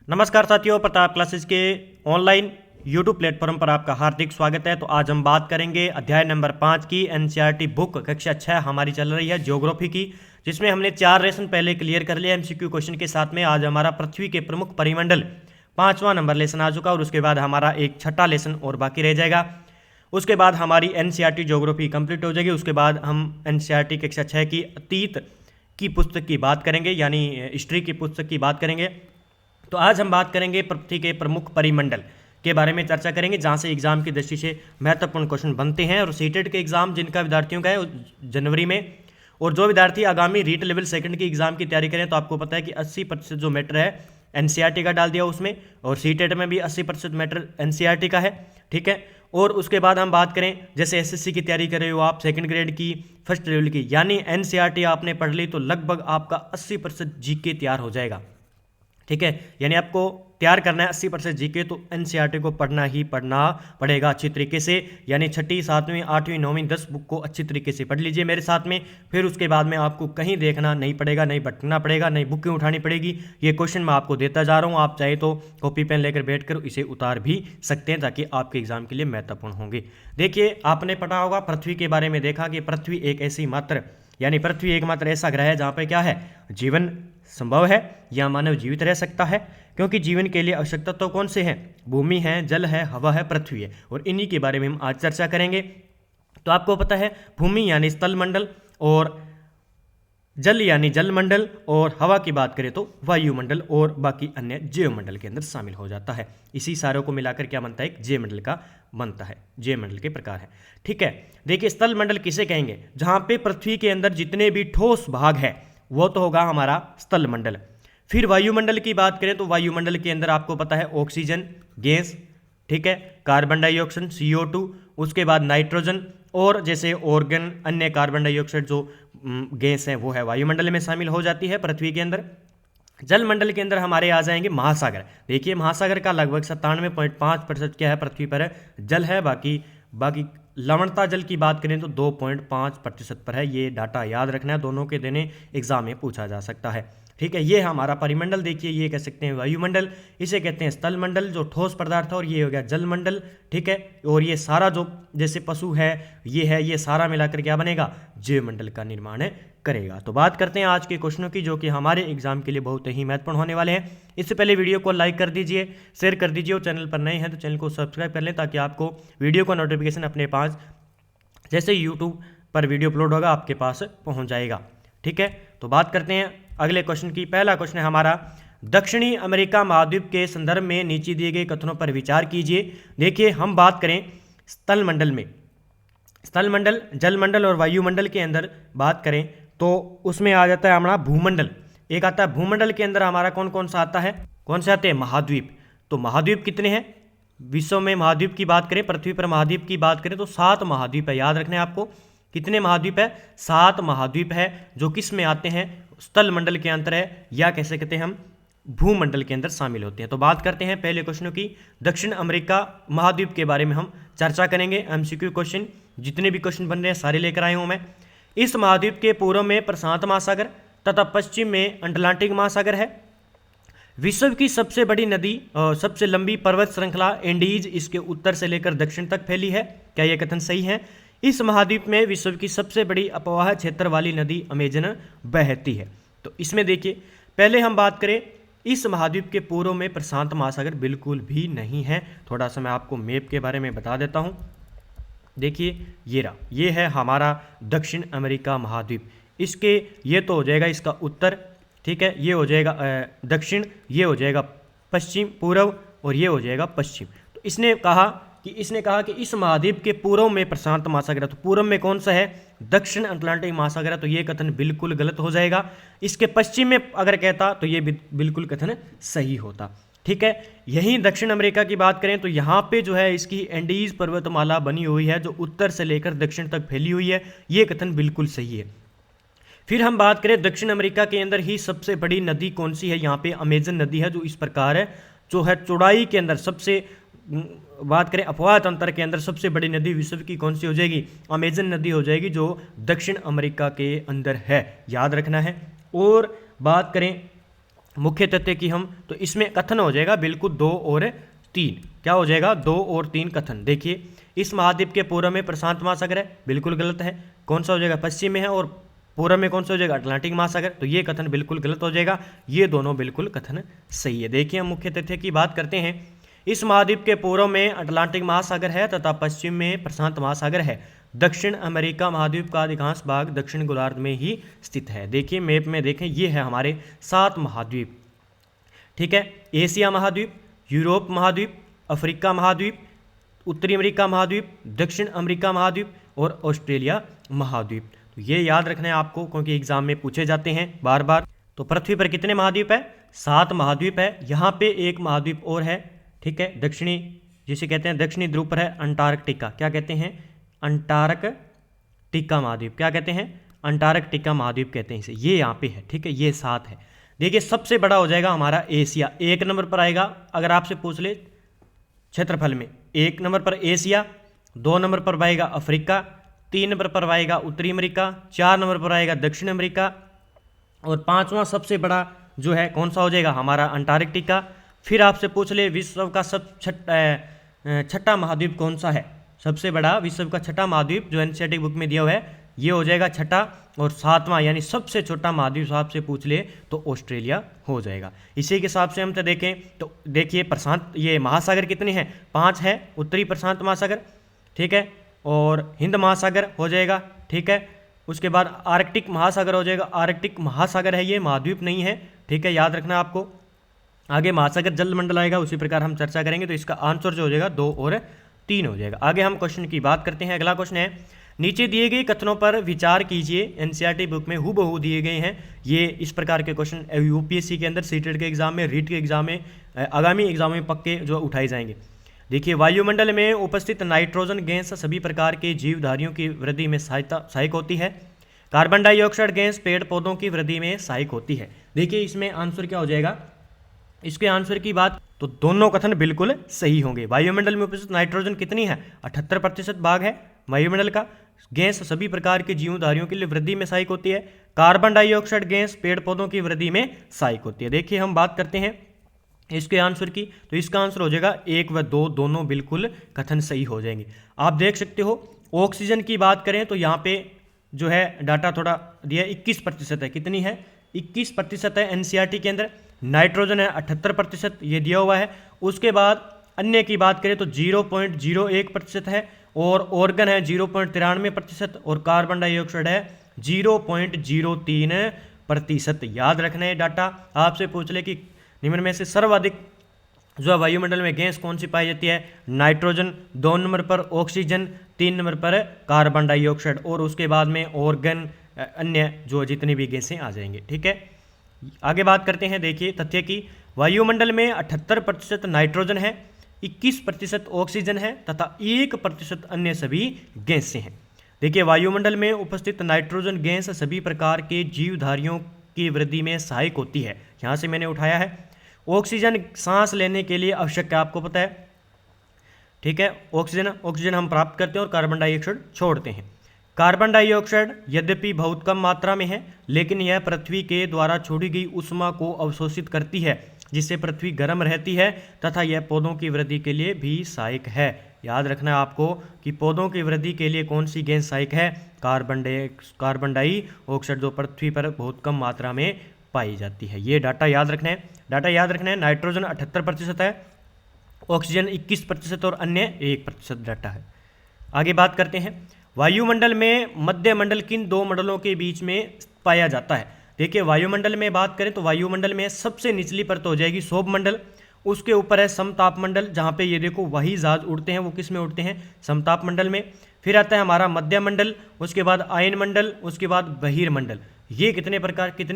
नमस्कार साथियों, प्रताप क्लासेस के ऑनलाइन यूट्यूब प्लेटफॉर्म पर आपका हार्दिक स्वागत है। तो आज हम बात करेंगे अध्याय नंबर 5 की एनसीईआरटी बुक कक्षा 6 हमारी चल रही है ज्योग्राफी की, जिसमें हमने 4 लेसन पहले क्लियर कर लिया एमसीक्यू क्वेश्चन के साथ में। आज हमारा पृथ्वी के प्रमुख परिमंडल 5वां नंबर लेसन आ चुका और उसके बाद हमारा एक छठा लेसन और बाकी रह जाएगा। उसके बाद हमारी एनसीईआरटी ज्योग्राफी कंप्लीट हो जाएगी। उसके बाद हम एनसीईआरटी कक्षा 6 की अतीत की पुस्तक की बात करेंगे, यानी हिस्ट्री की पुस्तक की बात करेंगे। तो आज हम बात करेंगे पृथ्वी के प्रमुख परिमंडल के बारे में चर्चा करेंगे, जहां से एग्जाम की दृष्टि से महत्वपूर्ण क्वेश्चन बनते हैं। और सीटेट के एग्जाम जिनका विद्यार्थियों का है जनवरी में, और जो विद्यार्थी आगामी रीट लेवल सेकंड की एग्जाम की तैयारी करें तो आपको पता है कि 80% जो मैटर है एनसीईआरटी का डाल दिया उसमें, और सीटेट में भी 80% मैटर एनसीईआरटी का है। ठीक है। और उसके बाद हम बात करें, जैसे एसएससी की तैयारी कर रहे हो आप, सेकंड ग्रेड की, फर्स्ट लेवल की, यानी एनसीईआरटी आपने पढ़ ली तो लगभग आपका 80% जीके तैयार हो जाएगा। ठीक है, यानी आपको तैयार करना है 80% जीके, तो एनसीईआरटी को पढ़ना ही पढ़ना पड़ेगा अच्छी तरीके से। यानी 6ठी 7वीं 8वीं 9वीं 10 बुक को अच्छी तरीके से पढ़ लीजिए मेरे साथ में। फिर उसके बाद में आपको कहीं देखना नहीं पड़ेगा, नहीं भटकना पड़ेगा, नहीं बुकें उठानी पड़ेगी। ये क्वेश्चन मैं आपको देता जा रहा हूँ, आप चाहे तो कॉपी पेन लेकर बैठ कर इसे उतार भी सकते हैं, ताकि आपके एग्जाम के लिए महत्वपूर्ण होंगे। देखिए, आपने पढ़ा होगा पृथ्वी के बारे में, देखा कि पृथ्वी एक ऐसी मात्र, यानी पृथ्वी एकमात्र ऐसा ग्रह है जहाँ पर क्या है, जीवन संभव है या मानव जीवित रह सकता है। क्योंकि जीवन के लिए आवश्यक तत्व कौन से हैं? भूमि है, जल है, हवा है, पृथ्वी है, और इन्हीं के बारे में हम आज चर्चा करेंगे। तो आपको पता है भूमि यानी स्थल मंडल, और जल यानी जल मंडल, और हवा की बात करें तो वायुमंडल, और बाकी अन्य जैवमंडल के अंदर शामिल हो जाता है। इसी सारों को मिलाकर क्या बनता है? एक जैवमंडल का बनता है, जैवमंडल के प्रकार है। ठीक है। देखिए, स्थल मंडल किसे कहेंगे? जहां पे पृथ्वी के अंदर जितने भी ठोस भाग है वो तो होगा हमारा स्थल मंडल। फिर वायुमंडल की बात करें तो वायुमंडल के अंदर आपको पता है ऑक्सीजन गैस, ठीक है, कार्बन डाइऑक्साइड CO2, उसके बाद नाइट्रोजन, और जैसे ऑर्गन, अन्य कार्बन डाइऑक्साइड जो गैस है वो है वायुमंडल में शामिल हो जाती है पृथ्वी के अंदर। जल मंडल के अंदर हमारे आ जाएंगे महासागर। देखिए, महासागर का लगभग 97.5% क्या है पृथ्वी पर जल है। बाकी लवणता जल की बात करें तो 2.5% पर है। ये डाटा याद रखना है, दोनों के देने एग्जाम में पूछा जा सकता है। ठीक है, ये हमारा परिमंडल। देखिए, ये कह सकते हैं वायुमंडल, इसे कहते हैं स्थल मंडल जो ठोस पदार्थ है, और ये हो गया जल मंडल। ठीक है, और ये सारा जो जैसे पशु है, ये सारा मिलाकर क्या बनेगा? जैव मंडल का निर्माण करेगा। तो बात करते हैं आज के क्वेश्चनों की, जो कि हमारे एग्जाम के लिए बहुत ही महत्वपूर्ण होने वाले हैं। इससे पहले वीडियो को लाइक कर दीजिए, शेयर कर दीजिए, और चैनल पर नए हैं तो चैनल को सब्सक्राइब कर लें, ताकि आपको वीडियो का नोटिफिकेशन अपने पास जैसे यूट्यूब पर वीडियो अपलोड होगा आपके पास पहुंच जाएगा। ठीक है, तो बात करते हैं अगले क्वेश्चन की। पहला क्वेश्चन है हमारा, दक्षिणी अमेरिका महाद्वीप के संदर्भ में नीचे दिए गए कथनों पर विचार कीजिए। देखिए, हम बात करें स्थल मंडल में, स्थल मंडल, जल मंडल और वायुमंडल के अंदर बात करें तो उसमें आ जाता है हमारा भूमंडल। एक आता है भूमंडल के अंदर हमारा कौन कौन सा आता है? कौन से आते हैं? महाद्वीप। तो महाद्वीप कितने हैं विश्व में? महाद्वीप की बात करें, पृथ्वी पर महाद्वीप की बात करें तो 7 महाद्वीप है। याद रखना है आपको, कितने महाद्वीप है? 7 महाद्वीप है, जो किस में आते हैं? स्थल मंडल के अंतर है, या कैसे कहते हैं हम, भूमंडल के अंदर शामिल होते हैं। तो बात करते हैं पहले क्वेश्चनों की। दक्षिण अमेरिका महाद्वीप के बारे में हम चर्चा करेंगे। एमसीक्यू क्वेश्चन जितने भी क्वेश्चन बन रहे हैं सारे लेकर आए हूं मैं। इस महाद्वीप के पूर्व में प्रशांत महासागर तथा पश्चिम में अटलांटिक महासागर है। विश्व की सबसे बड़ी नदी और सबसे लंबी पर्वत श्रृंखला एंडीज इसके उत्तर से लेकर दक्षिण तक फैली है। क्या यह कथन सही है? इस महाद्वीप में विश्व की सबसे बड़ी अपवाह क्षेत्र वाली नदी अमेजन बहती है। तो इसमें देखिए, पहले हम बात करें, इस महाद्वीप के पूर्व में प्रशांत महासागर बिल्कुल भी नहीं है। थोड़ा सा मैं आपको मैप के बारे में बता देता हूँ। देखिए, ये है हमारा दक्षिण अमेरिका महाद्वीप। इसके ये तो हो जाएगा इसका उत्तर, ठीक है, ये हो जाएगा दक्षिण, ये हो जाएगा पश्चिम पूर्व, और ये हो जाएगा पश्चिम। तो इसने कहा कि इस महाद्वीप के पूर्व में प्रशांत महासागर है। तो पूर्व में कौन सा है? दक्षिण अटलांटिक महासागर है। तो ये कथन बिल्कुल गलत हो जाएगा। इसके पश्चिम में अगर कहता तो ये बिल्कुल कथन सही होता। ठीक है, यहीं दक्षिण अमेरिका की बात करें तो यहाँ पे जो है इसकी एंडीज पर्वतमाला बनी हुई है, जो उत्तर से लेकर दक्षिण तक फैली हुई है। ये कथन बिल्कुल सही है। फिर हम बात करें दक्षिण अमेरिका के अंदर ही सबसे बड़ी नदी कौन सी है? यहाँ पे अमेजन नदी है, जो इस प्रकार है, जो है चौड़ाई के अंदर सबसे, बात करें अपवाह तंत्र के अंदर सबसे बड़ी नदी विश्व की कौन सी हो जाएगी? अमेजन नदी हो जाएगी, जो दक्षिण अमेरिका के अंदर है। याद रखना है। और बात करें मुख्य तथ्य की हम, तो इसमें कथन हो जाएगा बिल्कुल 2 और 3। क्या हो जाएगा? 2 और 3 कथन। देखिए, इस महाद्वीप के पूर्व में प्रशांत महासागर है, बिल्कुल गलत है। कौन सा हो जाएगा? पश्चिम में है, और पूर्व में कौन सा हो जाएगा? अटलांटिक महासागर। तो ये कथन बिल्कुल गलत हो जाएगा, ये दोनों बिल्कुल कथन सही है। देखिए, हम मुख्य तथ्य की बात करते हैं। इस महाद्वीप के पूर्व में अटलांटिक महासागर है तथा पश्चिम में प्रशांत महासागर है। दक्षिण अमेरिका महाद्वीप का अधिकांश भाग दक्षिण गोलार्ध में ही स्थित है। देखिए, मैप में देखें, ये है हमारे 7 महाद्वीप। ठीक है, एशिया महाद्वीप, यूरोप महाद्वीप, अफ्रीका महाद्वीप, उत्तरी अमेरिका महाद्वीप, दक्षिण अमेरिका महाद्वीप और ऑस्ट्रेलिया महाद्वीप। तो ये याद रखना है आपको, क्योंकि एग्जाम में पूछे जाते हैं बार बार। तो पृथ्वी पर कितने महाद्वीप है? 7 महाद्वीप है। यहाँ पे एक महाद्वीप और है, ठीक है, दक्षिणी, जिसे कहते हैं दक्षिणी ध्रुव पर है अंटार्कटिका। क्या कहते हैं? अंटार्कटिका महाद्वीप। क्या कहते हैं? अंटार्कटिका महाद्वीप कहते हैं इसे। ये यहाँ पे है, ठीक है, ये 7 है। देखिए, सबसे बड़ा हो जाएगा हमारा एशिया, 1 नंबर पर आएगा। अगर आपसे पूछ ले क्षेत्रफल में, 1 नंबर पर एशिया, 2 नंबर पर आएगा अफ्रीका, 3 नंबर पर आएगा उत्तरी अमेरिका, 4 नंबर पर आएगा दक्षिण अमेरिका, और 5वां सबसे बड़ा जो है कौन सा हो जाएगा? हमारा अंटार्कटिका। फिर आपसे पूछ ले विश्व का छठा महाद्वीप कौन सा है? सबसे बड़ा विश्व का छठा महाद्वीप जो एनसीईआरटी बुक में दिया हुआ है, ये हो जाएगा छठा। और 7वां यानी सबसे छोटा महाद्वीप आपसे पूछ ले तो ऑस्ट्रेलिया हो जाएगा। इसी के हिसाब से हम तो देखें, तो देखिए प्रशांत, ये महासागर कितने हैं? 5 है। उत्तरी प्रशांत महासागर, ठीक है, और हिंद महासागर हो जाएगा, ठीक है। उसके बाद आर्कटिक महासागर हो जाएगा। आर्कटिक महासागर है, ये महाद्वीप नहीं है, ठीक है, याद रखना आपको। आगे महासागर जलमंडल आएगा, उसी प्रकार हम चर्चा करेंगे। तो इसका आंसर जो हो जाएगा 2 और 3 हो जाएगा। आगे हम क्वेश्चन की बात करते हैं। अगला क्वेश्चन है, नीचे दिए गए कथनों पर विचार कीजिए। एनसीईआरटी बुक में हूबहू दिए गए हैं ये। इस प्रकार के क्वेश्चन यूपीएससी के अंदर, सीटेट के एग्जाम में, रीट के एग्जाम में, आगामी एग्जाम में पक्के जो उठाए जाएंगे। देखिए, वायुमंडल में उपस्थित नाइट्रोजन गैस सभी प्रकार के जीवधारियों की वृद्धि में सहायक होती है। कार्बन डाइऑक्साइड गैस पेड़ पौधों की वृद्धि में सहायक होती है। देखिए, इसमें आंसर क्या हो जाएगा? इसके आंसर की बात, तो दोनों कथन बिल्कुल सही होंगे। वायुमंडल में उपस्थित नाइट्रोजन कितनी है? 78% भाग है वायुमंडल का। गैस सभी प्रकार के जीवधारियों के लिए वृद्धि में सहायक होती है। कार्बन डाइऑक्साइड गैस पेड़ पौधों की वृद्धि में सहायक होती है। देखिए, हम बात करते हैं इसके आंसर की, तो इसका आंसर हो जाएगा 1 व 2, दोनों बिल्कुल कथन सही हो जाएंगे। आप देख सकते हो, ऑक्सीजन की बात करें तो यहाँ पे जो है डाटा थोड़ा दिया, 21% है। कितनी है? 21% है एनसीईआरटी के अंदर। नाइट्रोजन है 78%, ये दिया हुआ है। उसके बाद अन्य की बात करें तो 0.01% है, और ऑर्गन है 0.93%, और कार्बन डाइऑक्साइड है 0.03%। याद रखना है डाटा। आपसे पूछ ले कि निम्न में से सर्वाधिक जो वायुमंडल में गैस कौन सी पाई जाती है? नाइट्रोजन, 2 नंबर पर ऑक्सीजन, 3 नंबर पर कार्बन डाइऑक्साइड, और उसके बाद में ऑर्गन, अन्य जो जितनी भी गैसें आ जाएंगे, ठीक है। आगे बात करते हैं, देखिए तथ्य की। वायुमंडल में 78% नाइट्रोजन है, 21% ऑक्सीजन है तथा 1% अन्य सभी गैसें हैं। देखिए, वायुमंडल में उपस्थित नाइट्रोजन गैस सभी प्रकार के जीवधारियों की वृद्धि में सहायक होती है। यहाँ से मैंने उठाया है। ऑक्सीजन सांस लेने के लिए आवश्यक है, आपको पता है, ठीक है। ऑक्सीजन हम प्राप्त करते हैं और कार्बन डाइऑक्साइड छोड़ते हैं। कार्बन डाइऑक्साइड यद्यपि बहुत कम मात्रा में है, लेकिन यह पृथ्वी के द्वारा छोड़ी गई ऊष्मा को अवशोषित करती है, जिससे पृथ्वी गर्म रहती है तथा यह पौधों की वृद्धि के लिए भी सहायक है। याद रखना है आपको कि पौधों की वृद्धि के लिए कौन सी गैस सहायक है? कार्बन डाइऑक्साइड, जो पृथ्वी पर बहुत कम मात्रा में पाई जाती है। ये डाटा याद रखना है। डाटा याद रखना है, नाइट्रोजन 78% है, ऑक्सीजन 21% और अन्य 1% डाटा है। आगे बात करते हैं, वायुमंडल में मध्यमंडल किन 2 मंडलों के बीच में पाया जाता है? देखिए, वायुमंडल में बात करें तो वायुमंडल में सबसे निचली परत हो जाएगी सौभमंडल। उसके ऊपर है समतापमंडल, जहाँ पे ये देखो वही जहाज उड़ते हैं, वो किस में उड़ते हैं? समतापमंडल में। फिर आता है हमारा मध्यमंडल, उसके बाद आयनमंडल, उसके बाद बहिर्मंडल। ये कितने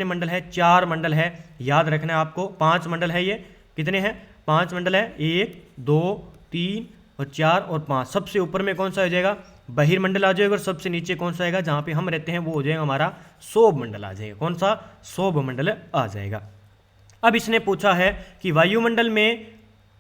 मंडल है? 4 मंडल है। याद रखना है आपको, 5 मंडल है। ये कितने हैं? 5 मंडल है, 1, 2, 3 और 4 और 5। सबसे ऊपर में कौन सा हो जाएगा? बहिर्मंडल आ जाएगा, और सबसे नीचे कौन सा आएगा? जहाँ पे हम रहते हैं वो हो जाएगा हमारा सौभमंडल आ जाएगा। कौन सा? सौभमंडल आ जाएगा। अब इसने पूछा है कि वायुमंडल में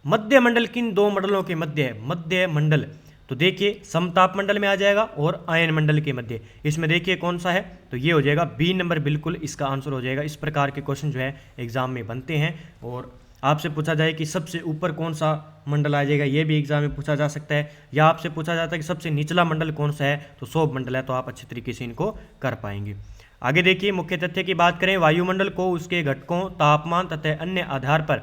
मध्यमंडल किन 2 मंडलों के मध्य है? मध्यमंडल, तो देखिए समताप मंडल में आ जाएगा और आयन मंडल के मध्य। इसमें देखिए कौन सा है, तो ये हो जाएगा बी नंबर, बिल्कुल इसका आंसर हो जाएगा। इस प्रकार के क्वेश्चन जो है एग्जाम में बनते हैं। और आपसे पूछा जाए कि सबसे ऊपर कौन सा मंडल आ जाएगा, ये भी एग्जाम में पूछा जा सकता है। या आपसे पूछा जाता है कि सबसे निचला मंडल कौन सा है, तो सौभ मंडल है। तो आप अच्छे तरीके से इनको कर पाएंगे। आगे देखिए मुख्य तथ्य की बात करें, वायुमंडल को उसके घटकों, तापमान तथा अन्य आधार पर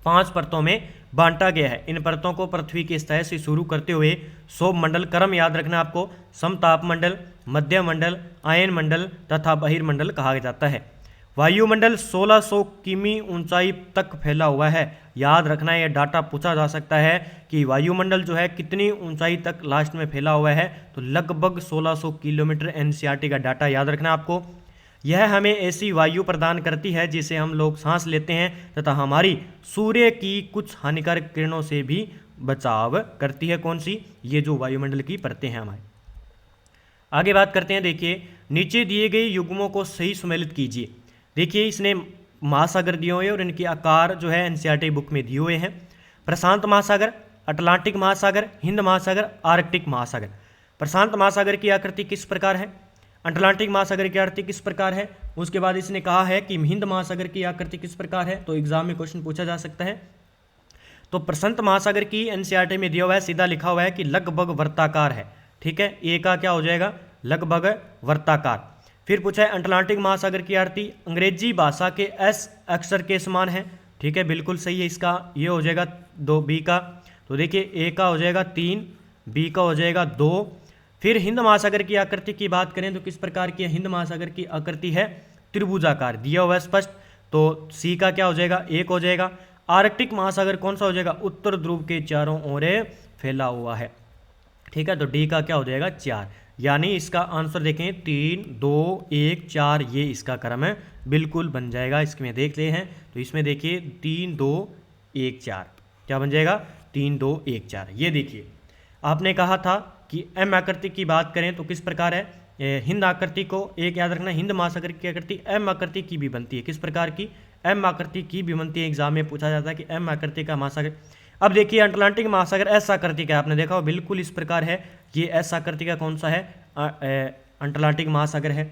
5 परतों में बांटा गया है। इन परतों को पृथ्वी की सतह से शुरू करते हुए सौभ मंडल, क्रम याद रखना आपको, समताप मंडल, मध्य मंडल, आयन मंडल तथा बहिर्मंडल कहा जाता है। वायुमंडल 1600 किमी ऊंचाई तक फैला हुआ है। याद रखना, यह डाटा पूछा जा सकता है कि वायुमंडल जो है कितनी ऊंचाई तक लास्ट में फैला हुआ है, तो लगभग 1600 किलोमीटर। एनसीईआरटी का डाटा याद रखना आपको। यह हमें ऐसी वायु प्रदान करती है जिसे हम लोग सांस लेते हैं तथा हमारी सूर्य की कुछ हानिकारक किरणों से भी बचाव करती है। कौन सी, ये जो वायुमंडल की परतें हैं हमारे। आगे बात करते हैं, देखिए नीचे दिए गए युग्मों को सही सम्मिलित कीजिए। देखिए इसने महासागर दिए हुए और इनके आकार जो है एनसीईआरटी बुक में दिए हुए हैं। प्रशांत महासागर, अटलांटिक महासागर, हिंद महासागर, आर्कटिक महासागर। प्रशांत महासागर की आकृति किस प्रकार है, अटलांटिक महासागर की आकृति किस प्रकार है, उसके बाद इसने कहा है कि हिंद महासागर की आकृति किस प्रकार है। तो एग्जाम में क्वेश्चन पूछा जा सकता है। तो प्रशांत महासागर की एनसीईआरटी में दिया हुआ है, सीधा लिखा हुआ है कि लगभग वर्ताकार है। ठीक है, ए का क्या हो जाएगा, लगभग वर्ताकार। फिर पूछा है अटलांटिक महासागर की आकृति अंग्रेजी भाषा के एस अक्षर के समान है। ठीक है, बिल्कुल सही है, इसका ये हो जाएगा 2 बी का। तो देखिए ए का हो जाएगा 3, बी का हो जाएगा 2। फिर हिंद महासागर की आकृति की बात करें तो किस प्रकार की है, हिंद महासागर की आकृति है त्रिभुजाकार, दिया हुआ है स्पष्ट। तो सी का क्या हो जाएगा, 1 हो जाएगा। आर्कटिक महासागर कौन सा हो जाएगा, उत्तर ध्रुव के चारों ओर फैला हुआ है। ठीक है, तो डी का क्या हो जाएगा, 4। यानी इसका आंसर देखें 3, 2, 1, 4, ये इसका क्रम है, बिल्कुल बन जाएगा। इसमें देख ले हैं तो इसमें देखिए 3, 2, 1, 4 क्या बन जाएगा, 3, 2, 1, 4। ये देखिए आपने कहा था कि एम आकृति की बात करें तो किस प्रकार है, हिंद आकृति को एक याद रखना, हिंद महासागर की आकृति एम आकृति की भी बनती है। किस प्रकार की, एम आकृति की भी बनती है। एग्जाम में पूछा जाता है कि एम आकृति का महासागर। अब देखिए अटलांटिक महासागर एस आकृति का, आपने देखा हो बिल्कुल इस प्रकार है। ये एस आकृति का कौन सा है, अटलांटिक महासागर है।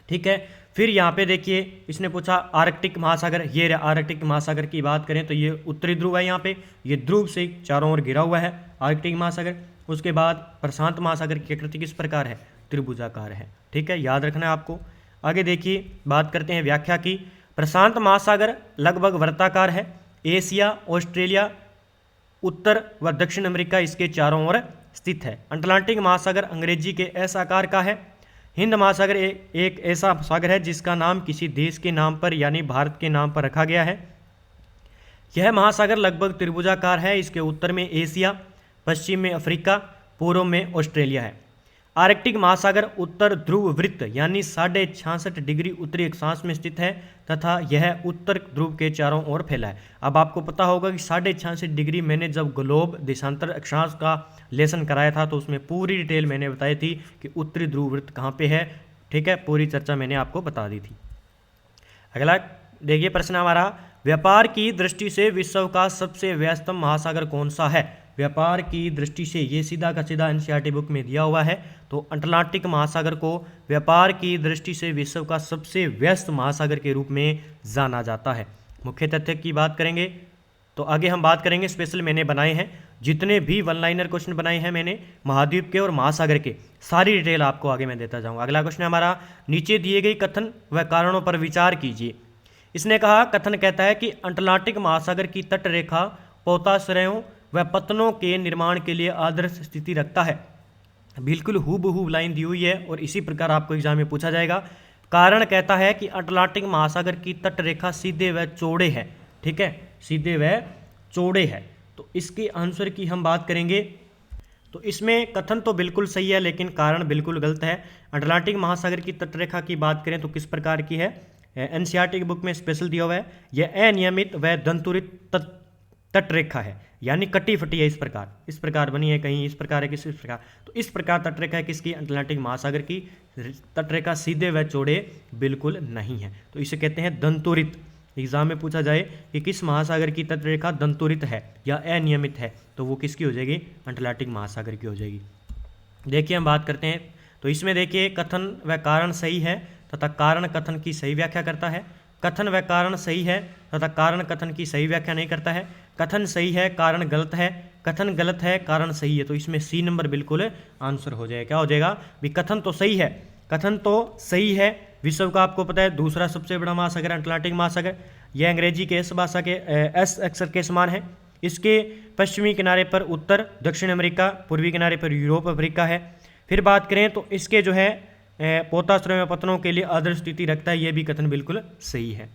ठीक है, फिर यहाँ पे देखिए इसने पूछा आर्कटिक महासागर, ये आर्कटिक महासागर की बात करें तो ये उत्तरी ध्रुव है, यहाँ पे ये ध्रुव से चारों ओर घिरा हुआ है आर्कटिक महासागर। उसके बाद प्रशांत महासागर की आकृति किस प्रकार है, त्रिभुजाकार है। ठीक है, याद रखना है आपको। आगे देखिए बात करते हैं व्याख्या की। प्रशांत महासागर लगभग वर्ताकार है। एशिया, ऑस्ट्रेलिया, उत्तर व दक्षिण अमेरिका इसके चारों ओर स्थित है। अटलांटिक महासागर अंग्रेजी के एस आकार का है। हिंद महासागर एक ऐसा सागर है जिसका नाम किसी देश के नाम पर यानी भारत के नाम पर रखा गया है। यह महासागर लगभग त्रिभुजाकार है। इसके उत्तर में एशिया, पश्चिम में अफ्रीका, पूर्व में ऑस्ट्रेलिया है। आर्कटिक महासागर उत्तर ध्रुव वृत्त यानी 66.5 डिग्री उत्तरी अक्षांश में स्थित है तथा यह उत्तर ध्रुव के चारों ओर फैला है। अब आपको पता होगा कि 66.5 डिग्री, मैंने जब ग्लोब देशांतर अक्षांश का लेसन कराया था तो उसमें पूरी डिटेल मैंने बताई थी कि उत्तरी ध्रुव वृत्त कहाँ पे है। ठीक है, पूरी चर्चा मैंने आपको बता दी थी। अगला देखिए प्रश्न हमारा, व्यापार की दृष्टि से विश्व का सबसे व्यस्तम महासागर कौन सा है। व्यापार की दृष्टि से, ये सीधा का सीधा एनसीईआरटी बुक में दिया हुआ है। तो अटलांटिक महासागर को व्यापार की दृष्टि से विश्व का सबसे व्यस्त महासागर के रूप में जाना जाता है। मुख्य तथ्य की बात करेंगे तो आगे हम बात करेंगे, स्पेशल मैंने बनाए हैं जितने भी वन लाइनर क्वेश्चन बनाए हैं मैंने महाद्वीप के और महासागर के, सारी डिटेल आपको आगे मैं देता जाऊंगा। अगला क्वेश्चन हमारा, नीचे दिए गए कथन व कारणों पर विचार कीजिए। इसने कहा, कथन कहता है कि अटलांटिक महासागर की तट रेखा पोताश्रयों व पतनों के निर्माण के लिए आदर्श स्थिति रखता है। बिल्कुल हूबहू लाइन दी हुई है और इसी प्रकार आपको एग्जाम में पूछा जाएगा। कारण कहता है कि अटलांटिक महासागर की तट रेखा सीधे व चौड़े है। ठीक है, सीधे व चौड़े है। तो इसके आंसर की हम बात करेंगे तो इसमें कथन तो बिल्कुल सही है लेकिन कारण बिल्कुल गलत है। अटलांटिक महासागर की तटरेखा की बात करें तो किस प्रकार की है, एनसीईआरटी की बुक में स्पेशल दिया हुआ है। यह अनियमित व दंतुरित तटरेखा है यानी कटी फटी है, इस प्रकार बनी है, कहीं इस प्रकार है, किस प्रकार। तो इस प्रकार तटरेखा है किसकी, अटलांटिक महासागर की। तटरेखा सीधे व चौड़े बिल्कुल नहीं है, तो इसे कहते हैं दंतुरित। एग्जाम में पूछा जाए कि किस महासागर की तटरेखा दंतुरित है या अनियमित है, तो वो किसकी हो जाएगी, अटलांटिक महासागर की हो जाएगी। देखिए हम बात करते हैं, तो इसमें देखिए कथन व कारण सही है तथा कारण कथन की सही व्याख्या करता है, कथन व कारण सही है तथा कारण कथन की सही व्याख्या नहीं करता है, कथन सही है कारण गलत है, कथन गलत है कारण सही है, तो इसमें सी नंबर बिल्कुल आंसर हो जाएगा। क्या हो जाएगा भी, कथन तो सही है, कथन तो सही है, विश्व का आपको पता है दूसरा सबसे बड़ा महासागर अटलांटिक महासागर, यह अंग्रेजी के एस भाषा के एस अक्षर के समान है, इसके पश्चिमी किनारे पर उत्तर दक्षिण अमेरिका, पूर्वी किनारे पर यूरोप अफ्रीका है। फिर बात करें तो इसके जो है पोताश्रय में पतनों के लिए आदर्श स्थिति रखता है, यह भी कथन बिल्कुल सही है।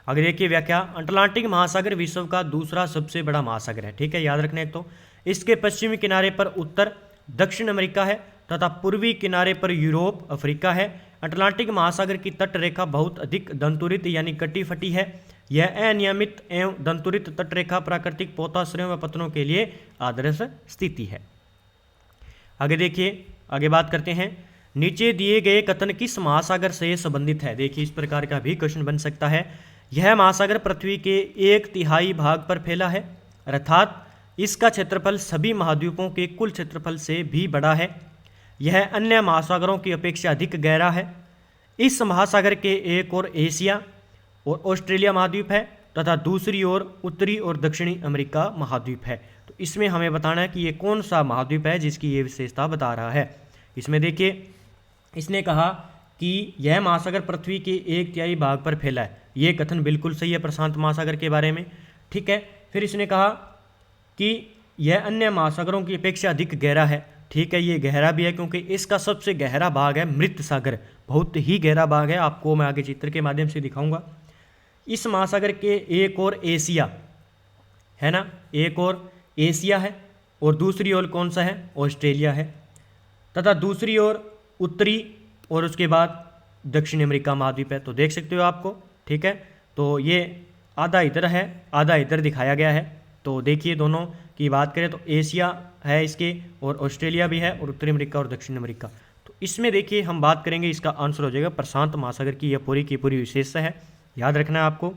आगे देखिए व्याख्या, अटलांटिक महासागर विश्व का दूसरा सबसे बड़ा महासागर है, ठीक है, याद रखना है। तो इसके पश्चिमी किनारे पर उत्तर दक्षिण अमेरिका है तथा पूर्वी किनारे पर यूरोप अफ्रीका है। अटलांटिक महासागर की तटरेखा बहुत अधिक दंतुरित यानी कटी फटी है। यह अनियमित एवं दंतुरित तटरेखा प्राकृतिक पोताश्रयों व पतनों के लिए आदर्श स्थिति है। आगे देखिए, आगे बात करते हैं, नीचे दिए गए कथन किस महासागर से संबंधित है। देखिए इस प्रकार का भी क्वेश्चन बन सकता है। यह महासागर पृथ्वी के 1/3 भाग पर फैला है, अर्थात इसका क्षेत्रफल सभी महाद्वीपों के कुल क्षेत्रफल से भी बड़ा है। यह अन्य महासागरों की अपेक्षा अधिक गहरा है। इस महासागर के एक ओर एशिया और ऑस्ट्रेलिया महाद्वीप है तथा दूसरी ओर उत्तरी और दक्षिणी अमेरिका महाद्वीप है। तो इसमें हमें बताना है कि ये कौन सा महाद्वीप है जिसकी ये विशेषता बता रहा है। इसमें देखिए इसने कहा कि यह महासागर पृथ्वी के 1/3 भाग पर फैला है, ये कथन बिल्कुल सही है प्रशांत महासागर के बारे में, ठीक है। फिर इसने कहा कि यह अन्य महासागरों की अपेक्षा अधिक गहरा है, ठीक है, ये गहरा भी है क्योंकि इसका सबसे गहरा भाग है मृत सागर, बहुत ही गहरा भाग है, आपको मैं आगे चित्र के माध्यम से दिखाऊंगा। इस महासागर के एक ओर एशिया है ना, एक ओर एशिया है और दूसरी ओर कौन सा है, ऑस्ट्रेलिया है, तथा दूसरी ओर उत्तरी और उसके बाद दक्षिण अमेरिका महाद्वीप है। तो देख सकते हो आपको, ठीक है, तो ये आधा इधर है आधा इधर दिखाया गया है। तो देखिए दोनों की बात करें तो एशिया है इसके और ऑस्ट्रेलिया भी है और उत्तरी अमेरिका और दक्षिण अमेरिका। तो इसमें देखिए हम बात करेंगे, इसका आंसर हो जाएगा प्रशांत महासागर की यह पूरी की पूरी विशेषता है, याद रखना है आपको।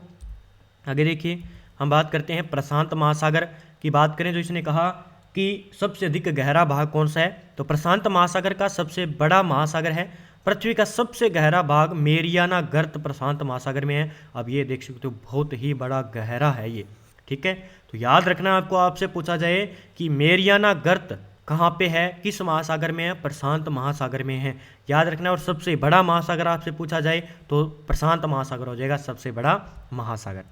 आगे देखिए हम बात करते हैं प्रशांत महासागर की बात करें तो इसने कहा कि सबसे अधिक गहरा भाग कौन सा है, तो प्रशांत महासागर का सबसे बड़ा महासागर है, पृथ्वी का सबसे गहरा भाग मेरियाना गर्त प्रशांत महासागर में है। अब ये देख सकते हो बहुत ही बड़ा गहरा है ये, ठीक है। तो याद रखना आपको, आपसे पूछा जाए कि मेरियाना गर्त कहाँ पे है, किस महासागर में है, प्रशांत महासागर में है, याद रखना। और सबसे बड़ा महासागर आपसे पूछा जाए तो प्रशांत महासागर हो जाएगा सबसे बड़ा महासागर।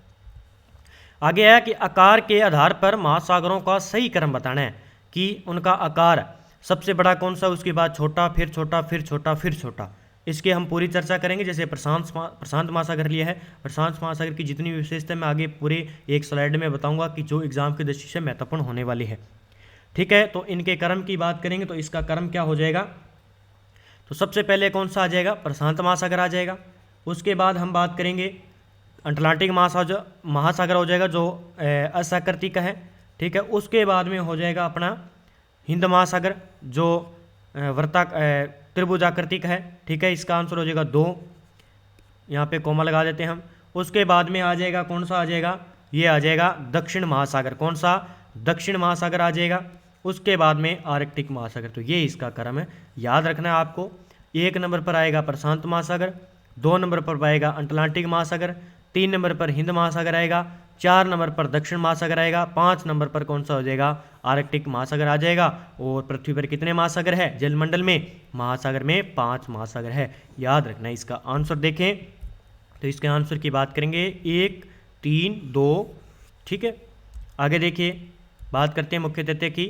आगे है कि आकार के आधार पर महासागरों का सही क्रम बताना है कि उनका आकार सबसे बड़ा कौन सा, उसके बाद छोटा, फिर छोटा, फिर छोटा, फिर छोटा, इसके हम पूरी चर्चा करेंगे। जैसे प्रशांत महासागर लिया है, प्रशांत महासागर की जितनी विशेषता मैं आगे पूरे एक स्लाइड में बताऊंगा कि जो एग्जाम की दृष्टि से महत्वपूर्ण होने वाली है, ठीक है। तो इनके क्रम की बात करेंगे तो इसका क्रम क्या हो जाएगा, तो सबसे पहले कौन सा आ जाएगा, प्रशांत महासागर आ जाएगा। उसके बाद हम बात करेंगे अटलांटिक महासागर हो जाएगा जो असाकृति का है, ठीक है। उसके बाद में हो जाएगा अपना हिंद महासागर जो त्रिभुजाकृति का है, ठीक है, इसका आंसर हो जाएगा 2, यहाँ पे कोमा लगा देते हैं हम। उसके बाद में आ जाएगा कौन सा आ जाएगा, ये आ जाएगा दक्षिण महासागर, कौन सा, दक्षिण महासागर आ जाएगा। उसके बाद में आर्कटिक महासागर, तो ये इसका क्रम है, याद रखना है आपको। 1 नंबर पर आएगा प्रशांत महासागर, 2 नंबर पर आएगा अटलांटिक महासागर, 3 नंबर पर हिंद महासागर आएगा, 4 नंबर पर दक्षिण महासागर आएगा, 5 नंबर पर कौन सा हो जाएगा, आर्कटिक महासागर आ जाएगा। और पृथ्वी पर कितने महासागर है, जलमंडल में, महासागर में 5 महासागर है, याद रखना। इसका आंसर देखें तो इसके आंसर की बात करेंगे 1, 3, 2, ठीक है। आगे देखिए बात करते हैं मुख्य तथ्य की,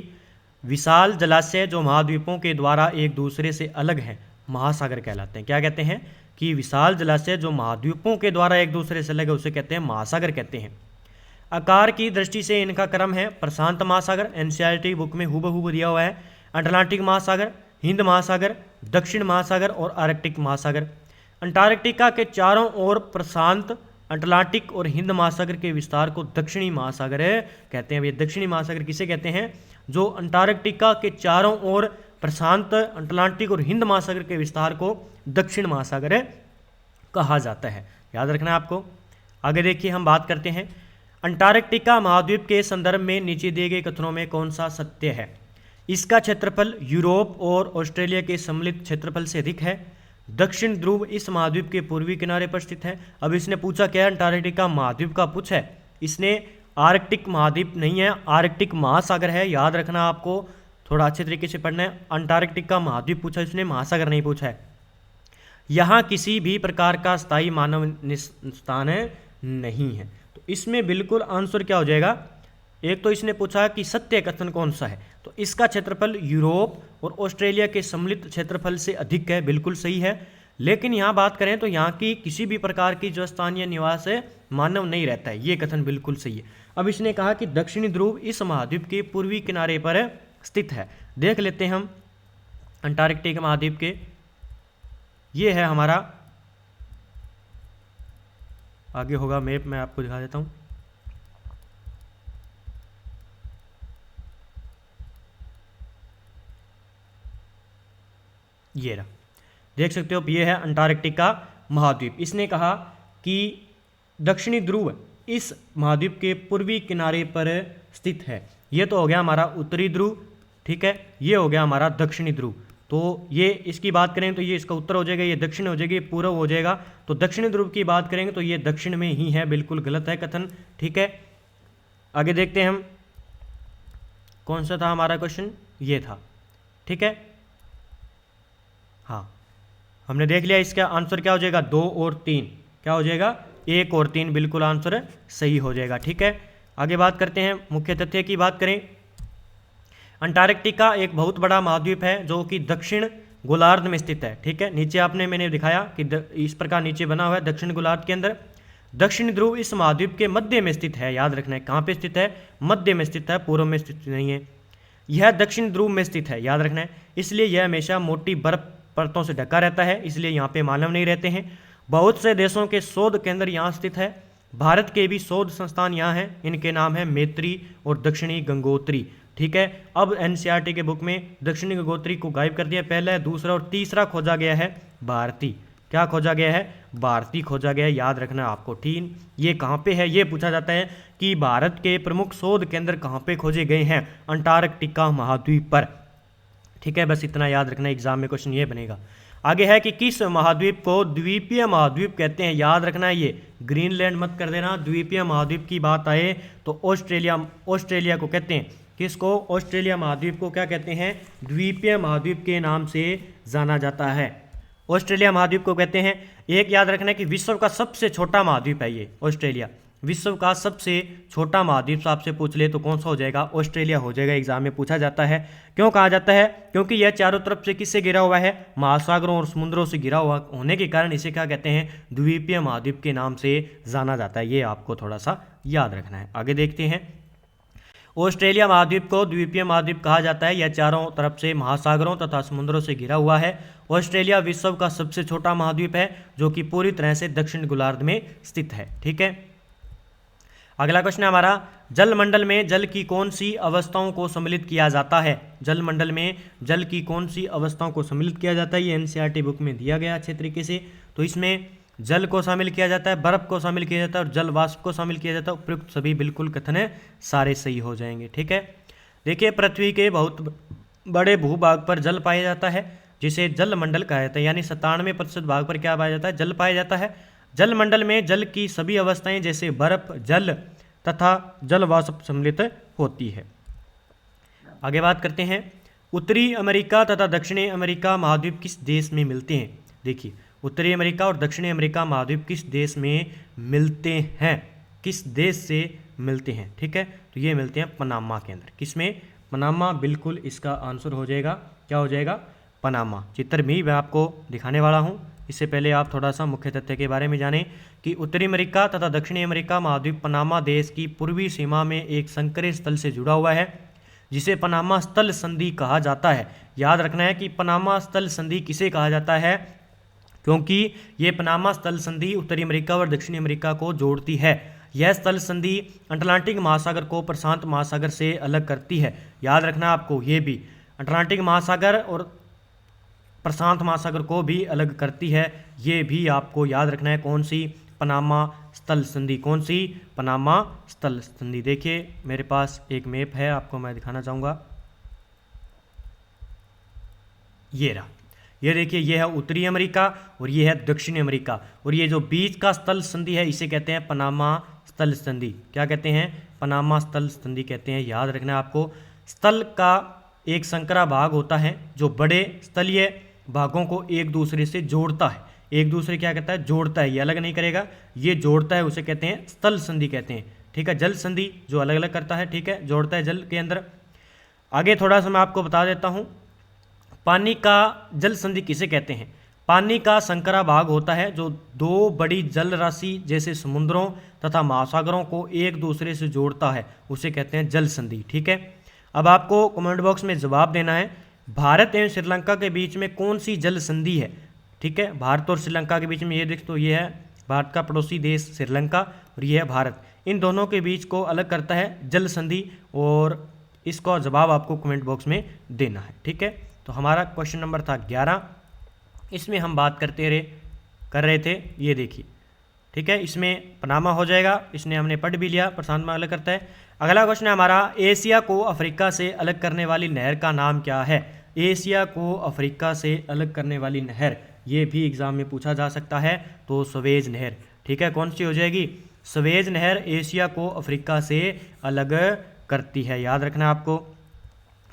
विशाल जलाशय जो महाद्वीपों के द्वारा एक दूसरे से अलग हैं महासागर कहलाते हैं। क्या कहते हैं कि विशाल जलाशय जो महाद्वीपों के द्वारा एक दूसरे से अलग है उसे कहते हैं महासागर कहते हैं। आकार की दृष्टि से इनका क्रम है प्रशांत महासागर, एनसीईआरटी बुक में हूबहू दिया हुआ है, अटलांटिक महासागर, हिंद महासागर, दक्षिण महासागर और आर्कटिक महासागर। अंटार्कटिका के चारों ओर प्रशांत, अटलांटिक और हिंद महासागर के विस्तार को दक्षिणी महासागर कहते हैं। ये दक्षिणी महासागर किसे कहते हैं, जो अंटार्कटिका के चारों ओर प्रशांत, अटलांटिक और हिंद महासागर के विस्तार को दक्षिण महासागर कहा जाता है, याद रखना है आपको। आगे देखिए हम बात करते हैं अंटार्कटिका महाद्वीप के संदर्भ में नीचे दिए गए कथनों में कौन सा सत्य है। इसका क्षेत्रफल यूरोप और ऑस्ट्रेलिया के सम्मिलित क्षेत्रफल से अधिक है। दक्षिण ध्रुव इस महाद्वीप के पूर्वी किनारे पर स्थित है। अब इसने पूछा क्या है, अंटार्कटिका महाद्वीप का पूछा है, इसने आर्कटिक महाद्वीप नहीं है, आर्कटिक महासागर है। याद रखना, आपको थोड़ा अच्छे तरीके से पढ़ना है। अंटार्कटिका महाद्वीप पूछा, इसने महासागर नहीं पूछा है। यहाँ किसी भी प्रकार का स्थायी मानव निस्थान नहीं है। तो इसमें बिल्कुल आंसर क्या हो जाएगा, एक तो इसने पूछा कि सत्य कथन कौन सा है, तो इसका क्षेत्रफल यूरोप और ऑस्ट्रेलिया के सम्मिलित क्षेत्रफल से अधिक है, बिल्कुल सही है। लेकिन यहाँ बात करें तो यहाँ की किसी भी प्रकार की जो स्थानीय निवास है मानव नहीं रहता है, ये कथन बिल्कुल सही है। अब इसने कहा कि दक्षिणी ध्रुव इस महाद्वीप के पूर्वी किनारे पर स्थित है। देख लेते हैं हम अंटार्कटिका महाद्वीप के, ये है हमारा, आगे होगा मैप, मैं आपको दिखा देता हूँ। ये रहा, देख सकते हो, ये है अंटार्कटिका महाद्वीप। इसने कहा कि दक्षिणी ध्रुव इस महाद्वीप के पूर्वी किनारे पर स्थित है। ये तो हो गया हमारा उत्तरी ध्रुव, ठीक है, ये हो गया हमारा दक्षिणी ध्रुव। तो ये इसकी बात करें तो ये इसका उत्तर हो जाएगा, ये दक्षिण हो जाएगी, ये पूर्व हो जाएगा। तो दक्षिणी ध्रुव की बात करेंगे तो ये दक्षिण में ही है, बिल्कुल गलत है कथन, ठीक है। आगे देखते हैं हम, कौन सा था हमारा क्वेश्चन, ये था, ठीक है। हाँ, हमने देख लिया, इसका आंसर क्या हो जाएगा, 2 और 3, क्या हो जाएगा, 1 और 3, बिल्कुल आंसर सही हो जाएगा, ठीक है। आगे बात करते हैं, मुख्य तथ्य की बात करें। अंटार्कटिका एक बहुत बड़ा महाद्वीप है जो कि दक्षिण गोलार्ध में स्थित है, ठीक है। नीचे आपने मैंने दिखाया कि इस प्रकार नीचे बना हुआ है दक्षिण गोलार्ध के अंदर। दक्षिण ध्रुव इस महाद्वीप के मध्य में स्थित है, याद रखना है, कहाँ पे स्थित है, मध्य में स्थित है, पूर्व में स्थित नहीं है। यह दक्षिण ध्रुव में स्थित है, याद रखना है, इसलिए यह हमेशा मोटी बर्फ परतों से ढका रहता है, इसलिए यहाँ पे मानव नहीं रहते हैं। बहुत से देशों के शोध केंद्र यहाँ स्थित है। भारत के भी शोध संस्थान यहाँ हैं, इनके नाम है मैत्री और दक्षिणी गंगोत्री, ठीक है। अब एनसीईआरटी के बुक में दक्षिणी गंगोत्री को गायब कर दिया, पहला, दूसरा और तीसरा खोजा गया है भारती। क्या खोजा गया है, भारती खोजा गया है, याद रखना आपको। ठीक, ये कहाँ पे है, ये पूछा जाता है कि भारत के प्रमुख शोध केंद्र कहाँ पे खोजे गए हैं, अंटार्कटिका महाद्वीप पर, ठीक है। बस इतना याद रखना, एग्जाम में क्वेश्चन ये बनेगा। आगे है कि किस महाद्वीप को द्वीपीय महाद्वीप कहते हैं, याद रखना है, ये ग्रीनलैंड मत कर देना। द्वीपीय महाद्वीप की बात आए तो ऑस्ट्रेलिया को कहते हैं, किसको, ऑस्ट्रेलिया महाद्वीप को क्या कहते हैं, द्वीपीय महाद्वीप के नाम से जाना जाता है। ऑस्ट्रेलिया महाद्वीप को कहते हैं, एक याद रखना है कि विश्व का सबसे छोटा महाद्वीप है ये ऑस्ट्रेलिया, विश्व का सबसे छोटा महाद्वीप आपसे पूछ ले तो कौन सा हो जाएगा, ऑस्ट्रेलिया हो जाएगा, एग्जाम में पूछा जाता है। क्यों कहा जाता है, क्योंकि यह चारों तरफ से किससे घिरा हुआ है, महासागरों और समुद्रों से घिरा हुआ होने के कारण इसे क्या कहते हैं, द्वीपीय महाद्वीप के नाम से जाना जाता है। ये आपको थोड़ा सा याद रखना है। आगे देखते हैं, ऑस्ट्रेलिया महाद्वीप को द्वीपीय महाद्वीप कहा जाता है, यह चारों तरफ से महासागरों तथा समुद्रों से घिरा हुआ है। ऑस्ट्रेलिया विश्व का सबसे छोटा महाद्वीप है जो कि पूरी तरह से दक्षिण गोलार्ध में स्थित है, ठीक है। अगला क्वेश्चन है हमारा, जलमंडल में जल की कौन सी अवस्थाओं को सम्मिलित किया जाता है, जलमंडल में जल की कौन सी अवस्थाओं को सम्मिलित किया जाता है, ये एनसीईआरटी बुक में दिया गया अच्छे तरीके से। तो इसमें जल को शामिल किया जाता है, बर्फ को शामिल किया जाता है और जल वाष्प को शामिल किया जाता है। उपयुक्त सभी बिल्कुल कथन है, सारे सही हो जाएंगे, ठीक है। देखिए, पृथ्वी के बहुत बड़े भूभाग पर जल पाया जाता है जिसे जलमंडल कहा जाता है, यानी 97% भाग पर क्या पाया जाता है, जल पाया जाता है। जलमंडल में जल की सभी अवस्थाएं जैसे बर्फ, जल तथा जल वाष्प सम्मिलित होती है। आगे बात करते हैं, उत्तरी अमेरिका तथा दक्षिणी अमेरिका महाद्वीप किस देश में मिलते हैं। देखिए, उत्तरी अमेरिका और दक्षिणी अमेरिका महाद्वीप किस देश में मिलते हैं, किस देश से मिलते हैं, ठीक है। तो ये मिलते हैं पनामा के अंदर, किसमें, पनामा, बिल्कुल इसका आंसर हो जाएगा, क्या हो जाएगा, पनामा। चित्र भी मैं आपको दिखाने वाला हूँ, इससे पहले आप थोड़ा सा मुख्य तथ्य के बारे में जानें कि उत्तरी अमेरिका तथा दक्षिणी अमेरिका महाद्वीप पनामा देश की पूर्वी सीमा में एक संकरे स्थल से जुड़ा हुआ है जिसे पनामा स्थल संधि कहा जाता है। याद रखना है कि पनामा स्थल संधि किसे कहा जाता है, क्योंकि ये पनामा स्थल संधि उत्तरी अमेरिका और दक्षिणी अमेरिका को जोड़ती है। यह स्थल संधि अटलांटिक महासागर को प्रशांत महासागर से अलग करती है। याद रखना आपको, ये भी अटलांटिक महासागर और प्रशांत महासागर को भी अलग करती है, ये भी आपको याद रखना है। कौन सी, पनामा स्थल संधि। कौन सी? पनामा स्थल संधि। देखिए मेरे पास एक मैप है, आपको मैं दिखाना चाहूँगा। ये रहा, ये देखिए, ये है उत्तरी अमेरिका और ये है दक्षिणी अमेरिका, और ये जो बीच का स्थल संधि है इसे कहते हैं पनामा स्थल संधि। क्या कहते हैं? पनामा स्थल संधि कहते हैं। याद रखना आपको, स्थल का एक संकरा भाग होता है जो बड़े स्थलीय भागों को एक दूसरे से जोड़ता है। एक दूसरे क्या कहता है? जोड़ता है, ये अलग नहीं करेगा, ये जोड़ता है, उसे कहते हैं स्थल संधि कहते हैं। ठीक है, जल संधि जो अलग अलग करता है, ठीक है, जोड़ता है जल के अंदर। आगे थोड़ा सा मैं आपको बता देता हूँ, पानी का जल संधि किसे कहते हैं? पानी का संकरा भाग होता है जो दो बड़ी जल राशि जैसे समुद्रों तथा महासागरों को एक दूसरे से जोड़ता है, उसे कहते हैं जल संधि। ठीक है, अब आपको कमेंट बॉक्स में जवाब देना है, भारत एवं श्रीलंका के बीच में कौन सी जल संधि है? ठीक है, भारत और श्रीलंका के बीच में, ये देख तो ये है भारत का पड़ोसी देश श्रीलंका और ये है भारत, इन दोनों के बीच को अलग करता है जल संधि, और इसका जवाब आपको कमेंट बॉक्स में देना है। ठीक है, तो हमारा क्वेश्चन नंबर था 11, इसमें हम बात कर रहे थे, ये देखिए। ठीक है, इसमें पनामा हो जाएगा, इसने हमने पढ़ भी लिया, प्रशांत में अलग करता है। अगला क्वेश्चन है हमारा, एशिया को अफ्रीका से अलग करने वाली नहर का नाम क्या है? एशिया को अफ्रीका से अलग करने वाली नहर, ये भी एग्जाम में पूछा जा सकता है, तो स्वेज नहर। ठीक है, कौन सी हो जाएगी? स्वेज नहर एशिया को अफ्रीका से अलग करती है, याद रखना आपको।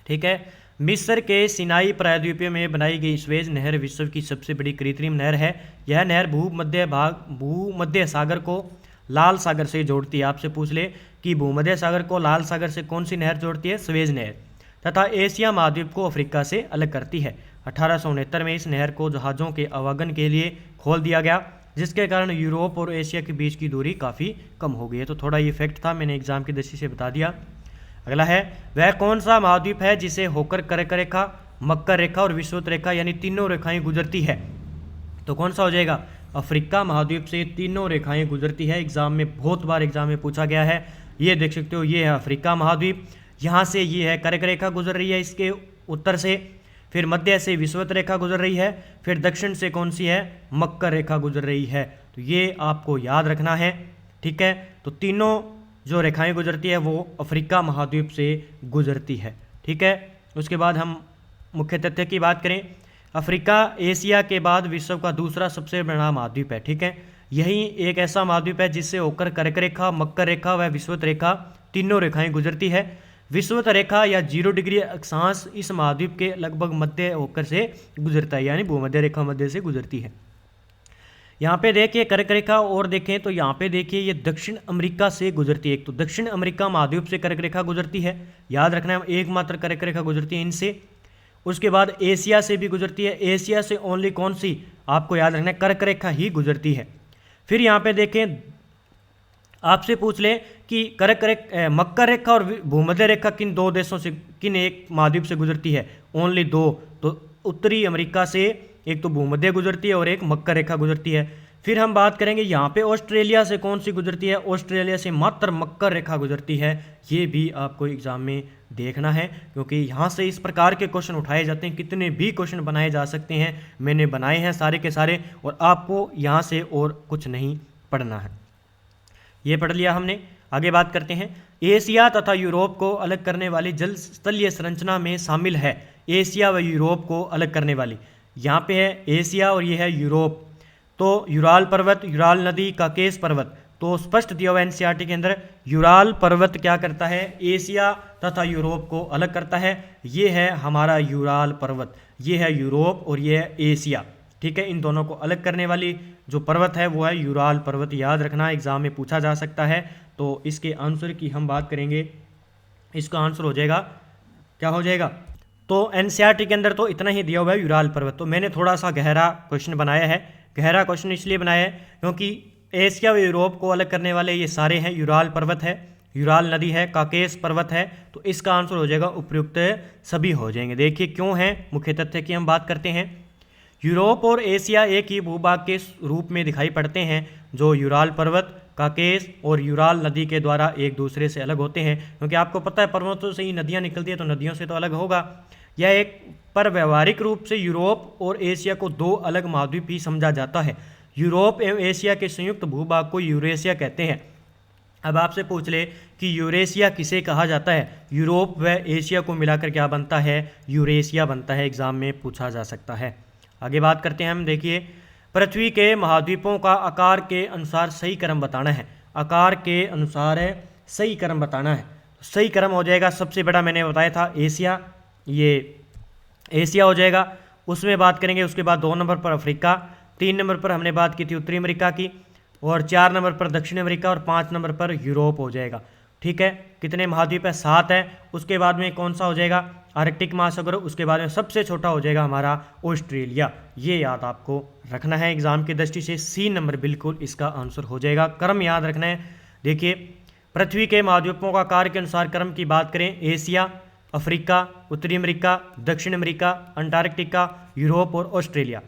ठीक है, मिस्र के सिनाई प्रायद्वीप में बनाई गई स्वेज नहर विश्व की सबसे बड़ी कृत्रिम नहर है। यह नहर भूमध्य सागर को लाल सागर से जोड़ती है। आपसे पूछ ले कि भूमध्य सागर को लाल सागर से कौन सी नहर जोड़ती है? स्वेज नहर। तथा एशिया महाद्वीप को अफ्रीका से अलग करती है। 1869 में इस नहर को जहाज़ों के आवागमन के लिए खोल दिया गया, जिसके कारण यूरोप और एशिया के बीच की दूरी काफ़ी कम हो गई है। तो थोड़ा ये फैक्ट था, मैंने एग्जाम की दृष्टि से बता दिया। अगला है, वह कौन सा महाद्वीप है जिसे होकर कर्क रेखा, मकर रेखा और विषुवत रेखा यानी तीनों रेखाएं गुजरती है? तो कौन सा हो जाएगा? अफ्रीका महाद्वीप से तीनों रेखाएं गुजरती है। एग्जाम में बहुत बार एग्जाम में पूछा गया है, ये देख सकते हो, ये है अफ्रीका महाद्वीप, यहाँ से ये है कर्क रेखा गुजर रही है इसके उत्तर से, फिर मध्य से विषुवत रेखा गुजर रही है, फिर दक्षिण से कौन सी है? मकर रेखा गुजर रही है। तो ये आपको याद रखना है। ठीक है, तो तीनों जो रेखाएं गुजरती है वो अफ्रीका महाद्वीप से गुजरती है। ठीक है, उसके बाद हम मुख्य तथ्य की बात करें, अफ्रीका एशिया के बाद विश्व का दूसरा सबसे बड़ा महाद्वीप है। ठीक है, यही एक ऐसा महाद्वीप है जिससे होकर कर्क रेखा, मकर रेखा व विषुवत रेखा तीनों रेखाएं गुजरती है। विषुवत रेखा या 0 डिग्री अक्षांश इस महाद्वीप के लगभग मध्य होकर से गुजरता है, यानी भूमध्य रेखा मध्य से गुजरती है। यहाँ पे देखिए कर्क रेखा, और देखें तो यहाँ पे देखिए ये दक्षिण अमेरिका से गुजरती है। एक तो दक्षिण अमेरिका महाद्वीप से कर्क रेखा गुजरती है, याद रखना है, एकमात्र कर्क रेखा गुजरती है इनसे। उसके बाद एशिया से भी गुजरती है, एशिया से ओनली कौन सी? आपको याद रखना है, कर्क रेखा ही गुजरती है। फिर यहाँ पे देखें, आपसे पूछ ले कि मकर रेखा और भूमध्य रेखा किन दो देशों से, किन एक महाद्वीप से गुजरती है? ओनली दो, तो उत्तरी अमेरिका से एक तो भूमध्य गुजरती है और एक मकर रेखा गुजरती है। फिर हम बात करेंगे यहाँ पे ऑस्ट्रेलिया से कौन सी गुजरती है? ऑस्ट्रेलिया से मात्र मकर रेखा गुजरती है। ये भी आपको एग्जाम में देखना है, क्योंकि यहाँ से इस प्रकार के क्वेश्चन उठाए जाते हैं, कितने भी क्वेश्चन बनाए जा सकते हैं, मैंने बनाए हैं सारे के सारे, और आपको यहाँ से और कुछ नहीं पढ़ना है। ये पढ़ लिया हमने। आगे बात करते हैं, एशिया तथा यूरोप को अलग करने वाली जल स्थलीय संरचना में शामिल है। एशिया व यूरोप को अलग करने वाली, यहाँ पे है एशिया और ये है यूरोप। तो यूराल पर्वत, यूराल नदी, काकेश पर्वत, तो स्पष्ट दिया हुआ एनसीईआरटी के अंदर, यूराल पर्वत क्या करता है? एशिया तथा यूरोप को अलग करता है। ये है हमारा यूराल पर्वत, ये है यूरोप और ये है एशिया। ठीक है, इन दोनों को अलग करने वाली जो पर्वत है वो है यूराल पर्वत, याद रखना, एग्जाम में पूछा जा सकता है। तो इसके आंसर की हम बात करेंगे, इसका आंसर हो जाएगा, क्या हो जाएगा? तो एनसीईआरटी के अंदर तो इतना ही दिया हुआ है, यूराल पर्वत। तो मैंने थोड़ा सा गहरा क्वेश्चन बनाया है। गहरा क्वेश्चन इसलिए बनाया है क्योंकि एशिया व यूरोप को अलग करने वाले ये सारे हैं, यूराल पर्वत है, यूराल नदी है, काकेश पर्वत है, तो इसका आंसर हो जाएगा उपयुक्त सभी हो जाएंगे। देखिए क्यों है, मुख्य तथ्य की हम बात करते हैं। यूरोप और एशिया एक ही भूभाग के रूप में दिखाई पड़ते हैं, जो यूराल पर्वत, काकेश और यूराल नदी के द्वारा एक दूसरे से अलग होते हैं। क्योंकि आपको पता है पर्वतों से ही नदियाँ निकलती है, तो नदियों से तो अलग होगा। यह एक पर व्यवहारिक रूप से यूरोप और एशिया को दो अलग महाद्वीप ही समझा जाता है। यूरोप एवं एशिया के संयुक्त भूभाग को यूरेशिया कहते हैं। अब आपसे पूछ ले कि यूरेशिया किसे कहा जाता है, यूरोप व एशिया को मिलाकर क्या बनता है, यूरेशिया बनता है। एग्जाम में पूछा जा सकता है। आगे बात करते हैं हम। देखिए, पृथ्वी के महाद्वीपों का आकार के अनुसार सही क्रम बताना है। आकार के अनुसार है सही क्रम बताना है। सही क्रम हो जाएगा, सबसे बड़ा मैंने बताया था एशिया, ये एशिया हो जाएगा, उसमें बात करेंगे। उसके बाद 2 नंबर पर अफ्रीका, 3 नंबर पर हमने बात की थी उत्तरी अमेरिका की, और 4 नंबर पर दक्षिण अमेरिका, और 5 नंबर पर यूरोप हो जाएगा। ठीक है, कितने महाद्वीप है, 7 है। उसके बाद में कौन सा हो जाएगा, आर्कटिक महासागर। उसके बाद में सबसे छोटा हो जाएगा हमारा ऑस्ट्रेलिया। ये याद आपको रखना है एग्जाम की दृष्टि से। सी नंबर बिल्कुल इसका आंसर हो जाएगा। क्रम याद रखना है। देखिए, पृथ्वी के महाद्वीपों का आकार के अनुसार क्रम की बात करें, एशिया, अफ्रीका, उत्तरी अमेरिका, दक्षिण अमेरिका, अंटार्कटिका, यूरोप और ऑस्ट्रेलिया।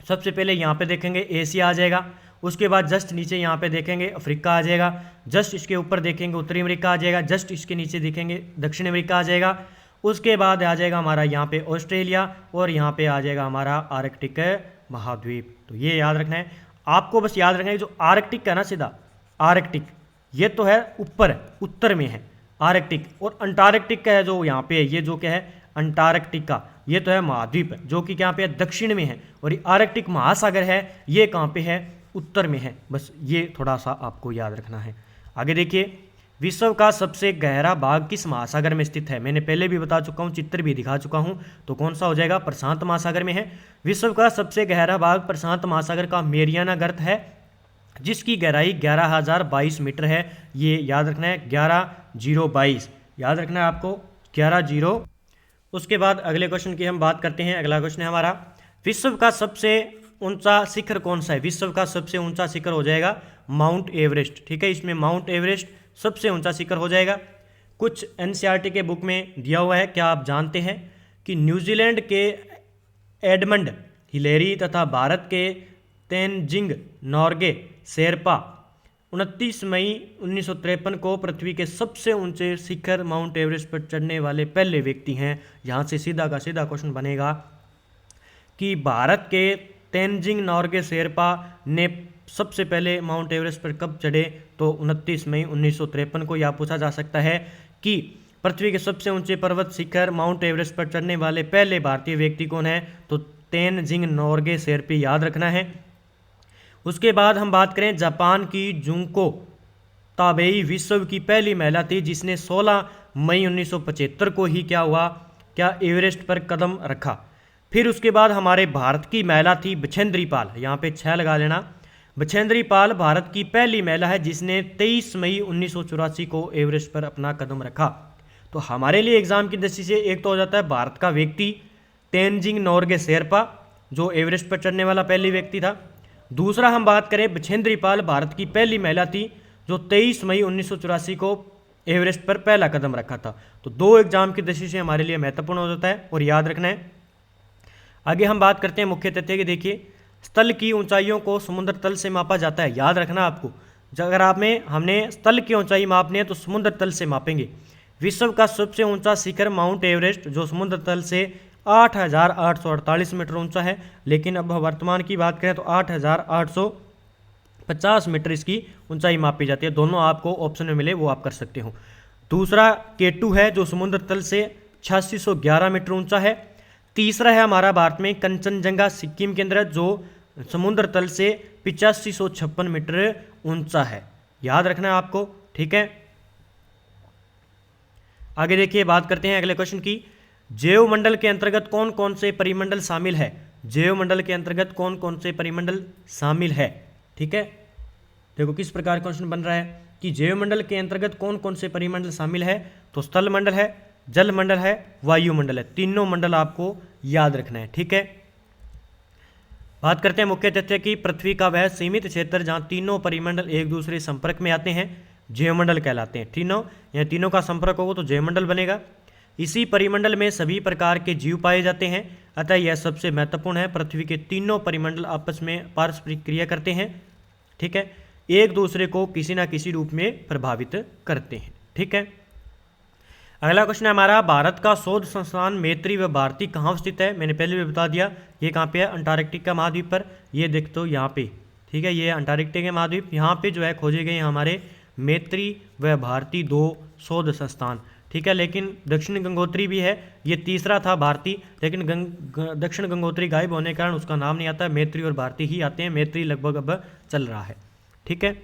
सबसे पहले यहाँ पे देखेंगे एशिया आ जाएगा। उसके बाद जस्ट नीचे यहाँ पे देखेंगे अफ्रीका आ जाएगा। जस्ट इसके ऊपर देखेंगे उत्तरी अमेरिका आ जाएगा। जस्ट इसके नीचे देखेंगे दक्षिण अमेरिका आ जाएगा। उसके बाद आ जाएगा हमारा यहाँ पे ऑस्ट्रेलिया, और यहाँ पे आ जाएगा हमारा आर्कटिक महाद्वीप। तो ये याद रखना है आपको। बस याद रखना है जो आर्कटिक है ना, सीधा आर्कटिक, ये तो है ऊपर है, उत्तर में है आर्कटिक, और अंटार्कटिक का है जो यहाँ पे है, ये जो क्या है अंटार्कटिका, ये तो है महाद्वीप है जो कि कहाँ पे है, दक्षिण में है। और ये आर्कटिक महासागर है, ये कहाँ पे है, उत्तर में है। बस ये थोड़ा सा आपको याद रखना है। आगे देखिए, विश्व का सबसे गहरा भाग किस महासागर में स्थित है। मैंने पहले भी बता चुका हूँ, चित्र भी दिखा चुका हूँ। तो कौन सा हो जाएगा, प्रशांत महासागर में है। विश्व का सबसे गहरा भाग प्रशांत महासागर का मेरियाना गर्त है, जिसकी गहराई 11,022 मीटर है। ये याद रखना है, 11,022 याद रखना है आपको, 11,0। उसके बाद अगले क्वेश्चन की हम बात करते हैं। अगला क्वेश्चन है हमारा, विश्व का सबसे ऊंचा शिखर कौन सा है। विश्व का सबसे ऊंचा शिखर हो जाएगा माउंट एवरेस्ट। ठीक है, इसमें माउंट एवरेस्ट सबसे ऊंचा शिखर हो जाएगा। कुछ एनसीईआरटी के बुक में दिया हुआ है। क्या आप जानते हैं कि न्यूजीलैंड के एडमंड हिलेरी तथा भारत के तेनजिंग नॉर्गे शेरपा 29 मई 1953 को पृथ्वी के सबसे ऊंचे शिखर माउंट एवरेस्ट पर चढ़ने वाले पहले व्यक्ति हैं। यहाँ से सीधा का सीधा क्वेश्चन बनेगा कि भारत के तेनजिंग नॉर्गे शेरपा ने सबसे पहले माउंट एवरेस्ट पर कब चढ़े, तो 29 मई 1953 को। यह पूछा जा सकता है कि पृथ्वी के सबसे ऊंचे पर्वत शिखर माउंट एवरेस्ट पर चढ़ने वाले पहले भारतीय व्यक्ति कौन है, तो तेनजिंग नॉर्गे शेरपा याद रखना है। उसके बाद हम बात करें जापान की जुंको ताबेई विश्व की पहली महिला थी, जिसने 16 मई 1975 को ही क्या हुआ, क्या एवरेस्ट पर कदम रखा। फिर उसके बाद हमारे भारत की महिला थी बछेंद्री पाल, यहाँ पे 6 लगा लेना। बछेंद्री पाल भारत की पहली महिला है जिसने 23 मई 1984 को एवरेस्ट पर अपना कदम रखा। तो हमारे लिए एग्जाम की दृष्टि से एक तो हो जाता है भारत का व्यक्ति तेनजिंग नॉर्गे शेरपा, जो एवरेस्ट पर चढ़ने वाला पहली व्यक्ति था। दूसरा हम बात करें बछेंद्री पाल भारत की पहली महिला थी जो 23 मई 1984 को एवरेस्ट पर पहला कदम रखा था। तो 2 एग्जाम की दृष्टि से हमारे लिए महत्वपूर्ण हो जाता है और याद रखना है। आगे हम बात करते हैं मुख्य तथ्य की। देखिए, स्थल की ऊंचाइयों को समुद्र तल से मापा जाता है, याद रखना आपको। अगर हमने स्थल की ऊंचाई मापनी है तो समुद्र तल से मापेंगे। विश्व का सबसे ऊंचा शिखर माउंट एवरेस्ट जो समुद्र तल से 8,848 मीटर ऊंचा है, लेकिन अब वर्तमान की बात करें तो 8,850 मीटर इसकी ऊंचाई मापी जाती है। दोनों आपको ऑप्शन में मिले वो आप कर सकते हो। दूसरा K2 है जो समुद्र तल से 8611 मीटर ऊंचा है। तीसरा है हमारा भारत में कंचनजंगा सिक्किम के अंदर जो समुद्र तल से 8556 मीटर ऊंचा है, याद रखना है आपको। ठीक है, आगे देखिए बात करते हैं अगले क्वेश्चन की। जैवमंडल के अंतर्गत कौन कौन से परिमंडल शामिल है। जैवमंडल के अंतर्गत कौन कौन से परिमंडल शामिल है। ठीक है, देखो किस प्रकार क्वेश्चन बन रहा है कि जैवमंडल के अंतर्गत कौन कौन से परिमंडल शामिल है, तो स्थल मंडल है, जल मंडल है, वायुमंडल है। तीनों मंडल आपको याद रखना है। ठीक है, बात करते हैं मुख्य तथ्य की। पृथ्वी का वह सीमित क्षेत्र जहां तीनों परिमंडल एक दूसरे संपर्क में आते हैं जैवमंडल कहलाते हैं। तीनों का संपर्क होगा तो जैवमंडल बनेगा। इसी परिमंडल में सभी प्रकार के जीव पाए जाते हैं, अतः यह सबसे महत्वपूर्ण है। पृथ्वी के तीनों परिमंडल आपस में पारस्परिक क्रिया करते हैं। ठीक है, एक दूसरे को किसी ना किसी रूप में प्रभावित करते हैं। ठीक है, अगला क्वेश्चन है हमारा, भारत का शोध संस्थान मैत्री व भारती कहाँ स्थित है? मैंने पहले भी बता दिया, ये कहाँ पे है? अंटार्कटिका महाद्वीप पर। ये देख तो यहाँ पे, ठीक है, ये अंटार्कटिका महाद्वीप, यहाँ पे जो है खोजे गए हमारे मैत्री व भारती 2 शोध संस्थान, ठीक है। लेकिन दक्षिण गंगोत्री भी है, ये तीसरा था भारती, लेकिन दक्षिण गंगोत्री गायब होने के कारण उसका नाम नहीं आता, मैत्री और भारती ही आते हैं। मैत्री लगभग अब चल रहा है, ठीक है।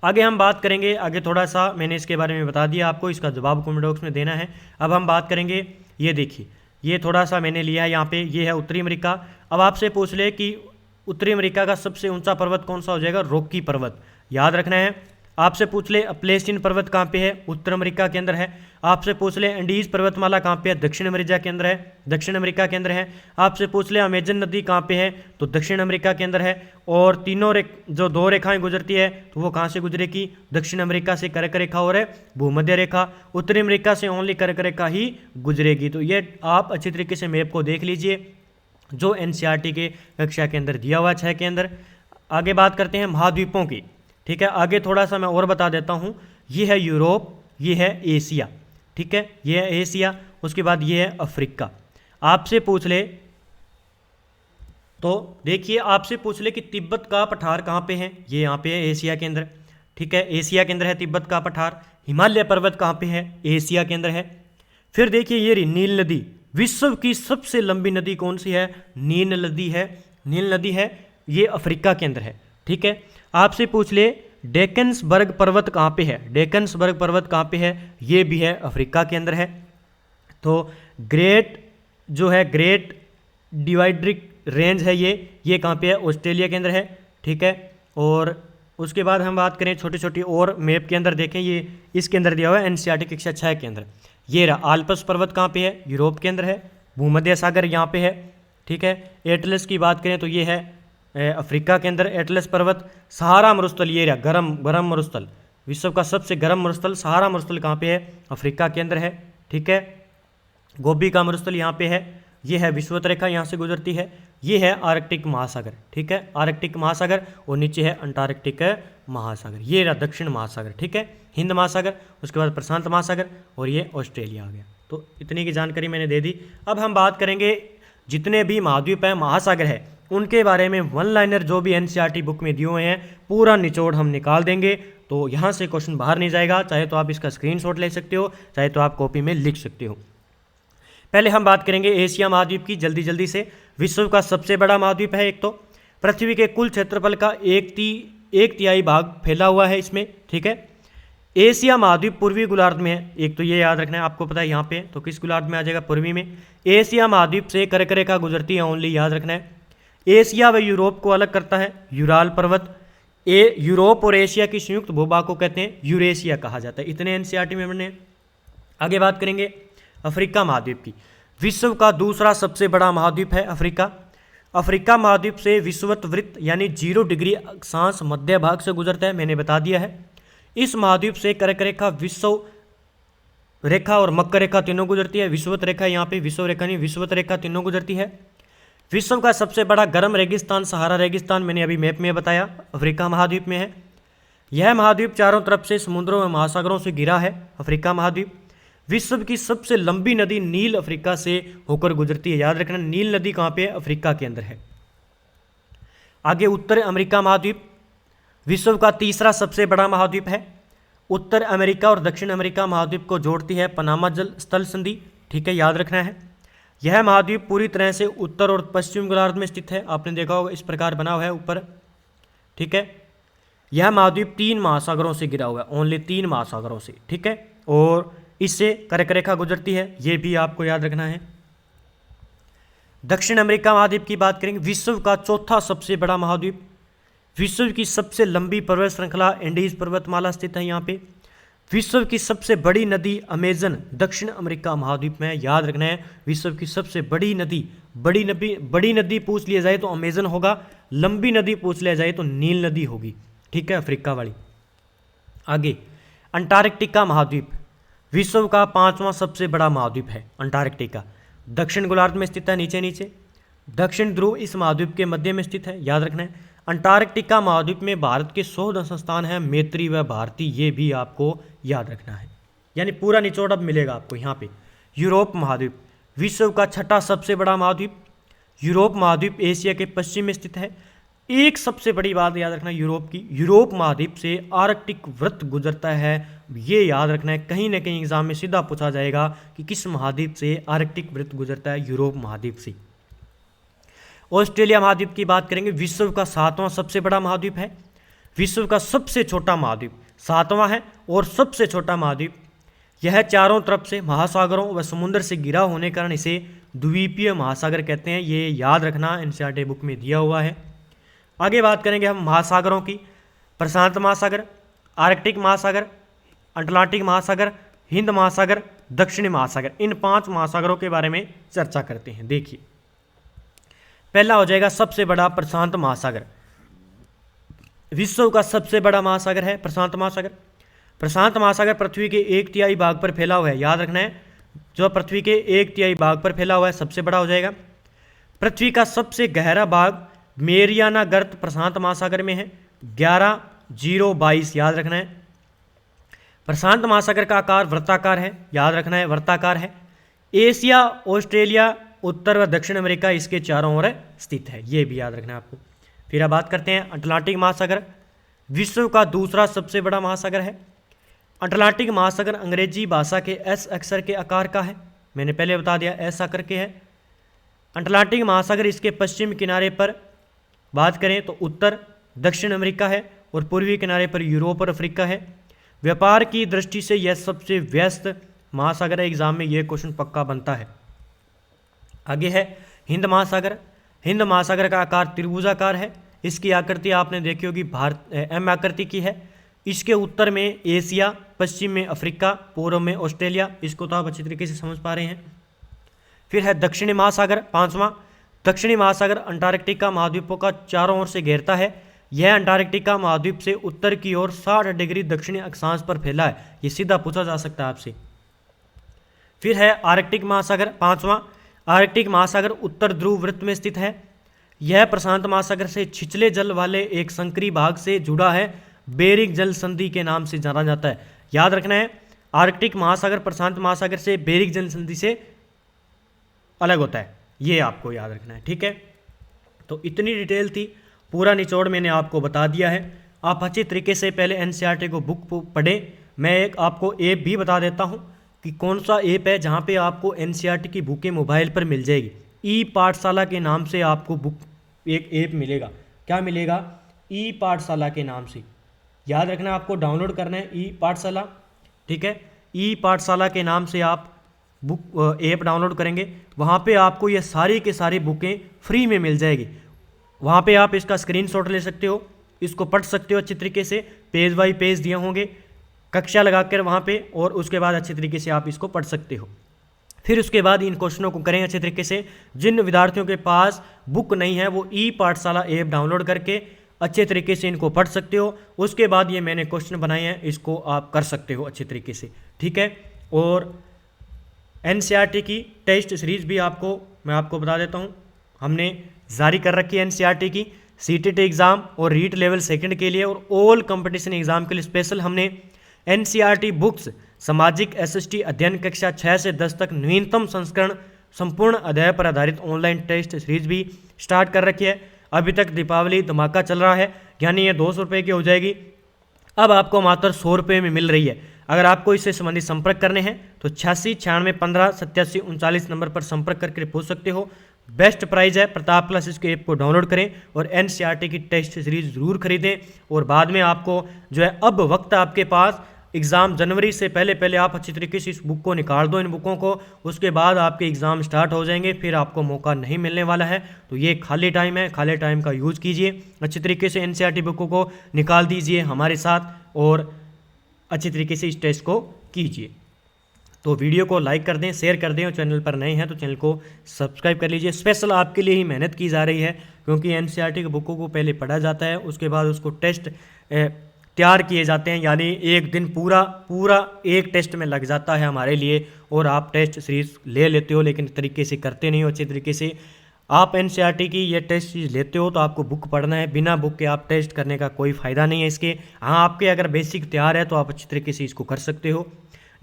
आगे हम बात करेंगे, आगे थोड़ा सा मैंने इसके बारे में बता दिया आपको, इसका जवाब कमेंट बॉक्स में देना है। अब हम बात करेंगे, ये देखिए, ये थोड़ा सा मैंने लिया है यहाँ पे, ये है उत्तरी अमेरिका। अब आपसे पूछ ले कि उत्तरी अमेरिका का सबसे ऊंचा पर्वत कौन सा हो जाएगा? रॉकी पर्वत, याद रखना है। आपसे पूछ ले प्लेस्टीन पर्वत कहाँ पे है? उत्तर अमेरिका के अंदर है। आपसे पूछ ले एंडीज पर्वतमाला कहाँ पे है? दक्षिण अमेरिका के अंदर है, दक्षिण अमेरिका के अंदर है। आपसे पूछ ले अमेजन नदी कहाँ पे है? तो दक्षिण अमेरिका के अंदर है। और तीनों जो 2 रेखाएं गुजरती है तो वो कहाँ से गुजरेगी? दक्षिण अमेरिका से कर्क रेखा और भूमध्य रेखा। उत्तरी अमेरिका से ओनली कर्क रेखा ही गुजरेगी। तो ये आप अच्छी तरीके से मैप को देख लीजिए, जो एनसीईआरटी के कक्षा के अंदर दिया हुआ 6 के अंदर। आगे बात करते हैं महाद्वीपों की, ठीक है। आगे थोड़ा सा मैं और बता देता हूँ, ये है यूरोप, ये है एशिया, ठीक है, ये है एशिया। उसके बाद ये है अफ्रीका। आपसे पूछ ले तो देखिए, आपसे पूछ ले कि तिब्बत का पठार कहाँ पे है? ये यहाँ पे है एशिया के अंदर, ठीक है, एशिया के अंदर है तिब्बत का पठार। हिमालय पर्वत कहाँ पे है? एशिया के अंदर है। फिर देखिए ये रही नील नदी, विश्व की सबसे लंबी नदी कौन सी है? नील नदी है, नील नदी है, ये अफ्रीका के अंदर है, ठीक है। आपसे पूछ ले डेकन्सबर्ग पर्वत कहाँ पे है? डेकन्सबर्ग पर्वत कहाँ पे है? ये भी है अफ्रीका के अंदर है। तो ग्रेट जो है, ग्रेट डिवाइड्रिक रेंज है, ये कहाँ पे है? ऑस्ट्रेलिया के अंदर है, ठीक है। और उसके बाद हम बात करें छोटी छोटी और मैप के अंदर देखें, ये इसके अंदर दिया हुआ है एनसीईआरटी कक्षा 6 के अंदर। ये रहा आल्प्स पर्वत कहाँ पे है? यूरोप के अंदर है। भूमध्य सागर यहाँ पे है, ठीक है। एटलस की बात करें तो ये है अफ्रीका के अंदर एटलस पर्वत। सहारा मरुस्थल, ये रहा गर्म मरुस्थल, विश्व का सबसे गर्म मरुस्थल सहारा मरुस्थल कहाँ पे है? अफ्रीका के अंदर है, ठीक है। गोबी का मरुस्थल यहाँ पे है, ये है विषुवत रेखा यहाँ से गुजरती है। ये है आर्कटिक महासागर, ठीक है, आर्कटिक महासागर। और नीचे है अंटार्कटिक महासागर, ये रहा दक्षिण महासागर, ठीक है, हिंद महासागर। उसके बाद प्रशांत महासागर, और ये ऑस्ट्रेलिया आ गया। तो इतनी की जानकारी मैंने दे दी। अब हम बात करेंगे जितने भी महाद्वीप है, महासागर है, उनके बारे में 1 लाइनर जो भी एनसीईआरटी बुक में दिए हुए हैं, पूरा निचोड़ हम निकाल देंगे। तो यहाँ से क्वेश्चन बाहर नहीं जाएगा, चाहे तो आप इसका स्क्रीनशॉट ले सकते हो, चाहे तो आप कॉपी में लिख सकते हो। पहले हम बात करेंगे एशिया महाद्वीप की, जल्दी जल्दी से। विश्व का सबसे बड़ा महाद्वीप है एक तो, पृथ्वी के कुल क्षेत्रफल का 1/3 भाग फैला हुआ है इसमें, ठीक है। एशिया महाद्वीप पूर्वी गोलार्ध में है, एक तो ये याद रखना है, आपको पता है यहाँ पे, तो किस गोलार्ध में आ जाएगा? पूर्वी में। एशिया महाद्वीप से कर्क रेखा गुजरती है, ओनली याद रखना है। एशिया व यूरोप को अलग करता है यूराल पर्वत। यूरोप और एशिया की संयुक्त भूभाग को कहते हैं यूरेशिया कहा जाता है। इतने एनसीईआरटी में बने। आगे बात करेंगे अफ्रीका महाद्वीप की। विश्व का दूसरा सबसे बड़ा महाद्वीप है अफ्रीका। अफ्रीका महाद्वीप से विषुवत वृत्त यानी 0 डिग्री अक्षांश मध्य भाग से गुजरता है, मैंने बता दिया है। इस महाद्वीप से कर्क रेखा, विषुव रेखा और मकर रेखा तीनों गुजरती है। विषुवत रेखा यहाँ पे, विषुव रेखा नहीं, विषुवत रेखा तीनों गुजरती है। विश्व का सबसे बड़ा गर्म रेगिस्तान सहारा रेगिस्तान, मैंने अभी मैप में बताया, अफ्रीका महाद्वीप में है। यह महाद्वीप चारों तरफ से समुद्रों व महासागरों से घिरा है, अफ्रीका महाद्वीप। विश्व की सबसे लंबी नदी नील अफ्रीका से होकर गुजरती है, याद रखना, नील नदी कहाँ पे है? अफ्रीका के अंदर है। आगे उत्तर अमेरिका महाद्वीप, विश्व का तीसरा सबसे बड़ा महाद्वीप है। उत्तर अमेरिका और दक्षिण अमेरिका महाद्वीप को जोड़ती है पनामा जल स्थल संधि, ठीक है, याद रखना है। यह महाद्वीप पूरी तरह से उत्तर और पश्चिम गोलार्ध में स्थित है, आपने देखा होगा इस प्रकार बना हुआ है ऊपर, ठीक है। यह महाद्वीप 3 महासागरों से घिरा हुआ है, ओनली 3 महासागरों से, ठीक है। और इससे कर्क रेखा गुजरती है, ये भी आपको याद रखना है। दक्षिण अमेरिका महाद्वीप की बात करेंगे, विश्व का चौथा सबसे बड़ा महाद्वीप। विश्व की सबसे लंबी पर्वत श्रृंखला एंडीज पर्वतमाला स्थित है यहाँ पे। विश्व की सबसे बड़ी नदी अमेजन दक्षिण अमेरिका महाद्वीप में है, याद रखना है। विश्व की सबसे बड़ी नदी, बड़ी नदी पूछ लिया जाए तो अमेजन होगा, लंबी नदी पूछ लिया जाए तो नील नदी होगी, ठीक है, अफ्रीका वाली। आगे अंटार्कटिका महाद्वीप, विश्व का 5वां सबसे बड़ा महाद्वीप है अंटार्कटिका। दक्षिण गोलार्ध में स्थित है, नीचे नीचे। दक्षिण ध्रुव इस महाद्वीप के मध्य में स्थित है, याद रखना है। अंटार्कटिका महाद्वीप में भारत के शोध संस्थान हैं मैत्री व भारती, ये भी आपको याद रखना है। यानी पूरा निचोड़ अब मिलेगा आपको यहाँ पे। यूरोप महाद्वीप विश्व का छठा सबसे बड़ा महाद्वीप। यूरोप महाद्वीप एशिया के पश्चिम में स्थित है। एक सबसे बड़ी बात याद रखना यूरोप की, यूरोप महाद्वीप से आर्कटिक वृत्त गुजरता है। ये याद रखना है, कहीं ना कहीं एग्जाम में सीधा पूछा जाएगा कि किस महाद्वीप से आर्कटिक वृत्त गुजरता है, यूरोप महाद्वीप से। ऑस्ट्रेलिया महाद्वीप की बात करेंगे, विश्व का 7वां सबसे बड़ा महाद्वीप है। विश्व का सबसे छोटा महाद्वीप 7वां है और सबसे छोटा महाद्वीप। यह चारों तरफ से महासागरों व समुद्र से घिरा होने के कारण इसे द्वीपीय महासागर कहते हैं। ये याद रखना, एनसीईआरटी बुक में दिया हुआ है। आगे बात करेंगे हम महासागरों की। प्रशांत महासागर, आर्कटिक महासागर, अटलांटिक महासागर, हिंद महासागर, दक्षिणी महासागर, इन 5 महासागरों के बारे में चर्चा करते हैं। देखिए, पहला हो जाएगा सबसे बड़ा प्रशांत महासागर। विश्व का सबसे बड़ा महासागर है प्रशांत महासागर। प्रशांत महासागर पृथ्वी के 1/3 भाग पर फैला हुआ है, याद रखना है, जो पृथ्वी के 1/3 भाग पर फैला हुआ है सबसे बड़ा हो जाएगा। पृथ्वी का सबसे गहरा भाग मेरियाना गर्त प्रशांत महासागर में है, 11,022, याद रखना है। प्रशांत महासागर का आकार वृत्ताकार है, याद रखना है, वृत्ताकार है। एशिया, ऑस्ट्रेलिया, उत्तर व दक्षिण अमेरिका इसके चारों ओर स्थित है, ये भी याद रखना है आपको। फिर अब बात करते हैं अटलांटिक महासागर। विश्व का दूसरा सबसे बड़ा महासागर है। अटलांटिक महासागर अंग्रेजी भाषा के एस अक्षर के आकार का है, मैंने पहले बता दिया एस आकर के है। अटलांटिक महासागर इसके पश्चिम किनारे पर बात करें तो उत्तर दक्षिण अमेरिका है और पूर्वी किनारे पर यूरोप और अफ्रीका है। व्यापार की दृष्टि से यह सबसे व्यस्त महासागर है, एग्जाम में यह क्वेश्चन पक्का बनता है। आगे है हिंद महासागर। हिंद महासागर का आकार त्रिभुजाकार है। इसकी आकृति आपने देखी होगी, एम आकृति की है। इसके उत्तर में एशिया, पश्चिम में अफ्रीका, पूर्व में ऑस्ट्रेलिया, इसको तो आप अच्छी तरीके से समझ पा रहे हैं। फिर है दक्षिणी महासागर, 5वां। दक्षिणी महासागर अंटार्कटिका महाद्वीपों का चारों ओर से घेरता है। यह अंटार्कटिका महाद्वीप से उत्तर की ओर 60 डिग्री दक्षिणी अक्षांश पर फैला है, ये सीधा पूछा जा सकता है आपसे। फिर है आर्कटिक महासागर, 5वां। आर्कटिक महासागर उत्तर ध्रुव वृत्त में स्थित है। यह प्रशांत महासागर से छिछले जल वाले एक संकरी भाग से जुड़ा है, बेरिंग जल संधि के नाम से जाना जाता है। याद रखना है, आर्कटिक महासागर प्रशांत महासागर से बेरिंग जल संधि से अलग होता है, ये आपको याद रखना है, ठीक है। तो इतनी डिटेल थी, पूरा निचोड़ मैंने आपको बता दिया है। आप अच्छी तरीके से पहले एनसीईआरटी को बुक पढ़ें। मैं एक आपको ऐप भी बता देता हूँ कि कौन सा ऐप है जहाँ पे आपको एनसीईआरटी की बुकें मोबाइल पर मिल जाएगी। ई पाठशाला के नाम से आपको बुक एक ऐप मिलेगा। क्या मिलेगा? ई पाठशाला के नाम से, याद रखना, आपको डाउनलोड करना है ई पाठशाला, ठीक है। ई पाठशाला के नाम से आप बुक ऐप डाउनलोड करेंगे, वहाँ पे आपको ये सारी के सारी बुकें फ्री में मिल जाएगी। वहाँ पे आप इसका स्क्रीनशॉट ले सकते हो, इसको पढ़ सकते हो अच्छी तरीके से, पेज बाई पेज दिए होंगे कक्षा लगाकर वहाँ पे, और उसके बाद अच्छे तरीके से आप इसको पढ़ सकते हो। फिर उसके बाद इन क्वेश्चनों को करें अच्छे तरीके से। जिन विद्यार्थियों के पास बुक नहीं है वो ई पाठशाला ऐप डाउनलोड करके अच्छे तरीके से इनको पढ़ सकते हो। उसके बाद ये मैंने क्वेश्चन बनाए हैं, इसको आप कर सकते हो अच्छे तरीके से, ठीक है। और एनसीईआरटी की टेस्ट सीरीज भी मैं आपको बता देता हूँ, हमने जारी कर रखी है एनसीईआरटी की सीटेट एग्ज़ाम और रीट लेवल 2 के लिए और ऑल कंपटीशन एग्ज़ाम के लिए स्पेशल हमने एनसीईआरटी बुक्स सामाजिक एसएसटी अध्ययन कक्षा 6 से 10 तक नवीनतम संस्करण संपूर्ण अध्याय पर आधारित ऑनलाइन टेस्ट सीरीज भी स्टार्ट कर रखी है। अभी तक दीपावली धमाका चल रहा है, यानी ये 200 रुपये की हो जाएगी, अब आपको मात्र 100 रुपये में मिल रही है। अगर आपको इससे संबंधित संपर्क करने हैं तो 86 96 15 87 39 नंबर पर संपर्क करके पूछ सकते हो। बेस्ट प्राइस है, प्रताप क्लासेस के ऐप को डाउनलोड करें और एनसीईआरटी की टेस्ट सीरीज ज़रूर खरीदें। और बाद में आपको जो है, अब वक्त आपके पास, एग्ज़ाम जनवरी से पहले आप अच्छी तरीके से इस बुक को निकाल दो, इन बुकों को, उसके बाद आपके एग्ज़ाम स्टार्ट हो जाएंगे, फिर आपको मौका नहीं मिलने वाला है। तो ये खाली टाइम है, खाली टाइम का यूज़ कीजिए, अच्छी तरीके से एनसीईआरटी बुकों को निकाल दीजिए हमारे साथ और अच्छी तरीके से इस टेस्ट को कीजिए। तो वीडियो को लाइक कर दें, शेयर कर दें, और चैनल पर नए हैं तो चैनल को सब्सक्राइब कर लीजिए। स्पेशल आपके लिए ही मेहनत की जा रही है, क्योंकि एनसीईआरटी की बुकों को पहले पढ़ा जाता है, उसके बाद उसको टेस्ट तैयार किए जाते हैं, यानी एक दिन पूरा एक टेस्ट में लग जाता है हमारे लिए, और आप टेस्ट सीरीज ले लेते हो लेकिन तरीके से करते नहीं हो अच्छे तरीके से। आप एनसीईआरटी की ये टेस्ट सीरीज लेते हो तो आपको बुक पढ़ना है, बिना बुक के आप टेस्ट करने का कोई फ़ायदा नहीं है इसके। हाँ, आपके अगर बेसिक तैयार है तो आप अच्छी तरीके से इसको कर सकते हो,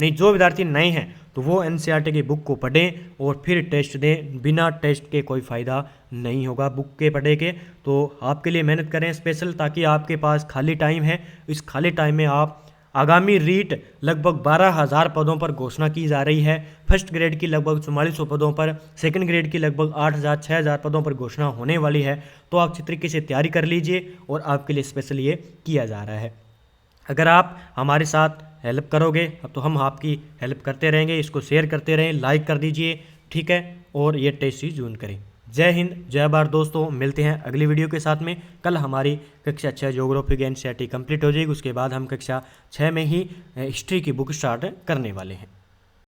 नहीं, जो विद्यार्थी नए हैं तो वो एनसीईआरटी की बुक को पढ़ें और फिर टेस्ट दें। बिना टेस्ट के कोई फ़ायदा नहीं होगा बुक के पढ़े के। तो आपके लिए मेहनत करें स्पेशल, ताकि आपके पास खाली टाइम है, इस खाली टाइम में आप आगामी रीट लगभग 12,000 पदों पर घोषणा की जा रही है। फर्स्ट ग्रेड की लगभग 4400 पदों पर, सेकंड ग्रेड की लगभग 8,000 6,000 पदों पर घोषणा होने वाली है। तो आप अच्छी तरीके से तैयारी कर लीजिए और आपके लिए स्पेशल ये किया जा रहा है। अगर आप हमारे साथ हेल्प करोगे तो हम आपकी हेल्प करते रहेंगे। इसको शेयर करते रहें, लाइक कर दीजिए, ठीक है, और ये टेस्ट सीरीज जून करें। जय हिंद, जय भारत दोस्तों। मिलते हैं अगली वीडियो के साथ में। कल हमारी कक्षा 6 ज्योग्राफी की एनसीईआरटी कंप्लीट हो जाएगी। उसके बाद हम कक्षा 6 में ही हिस्ट्री की बुक स्टार्ट करने वाले हैं।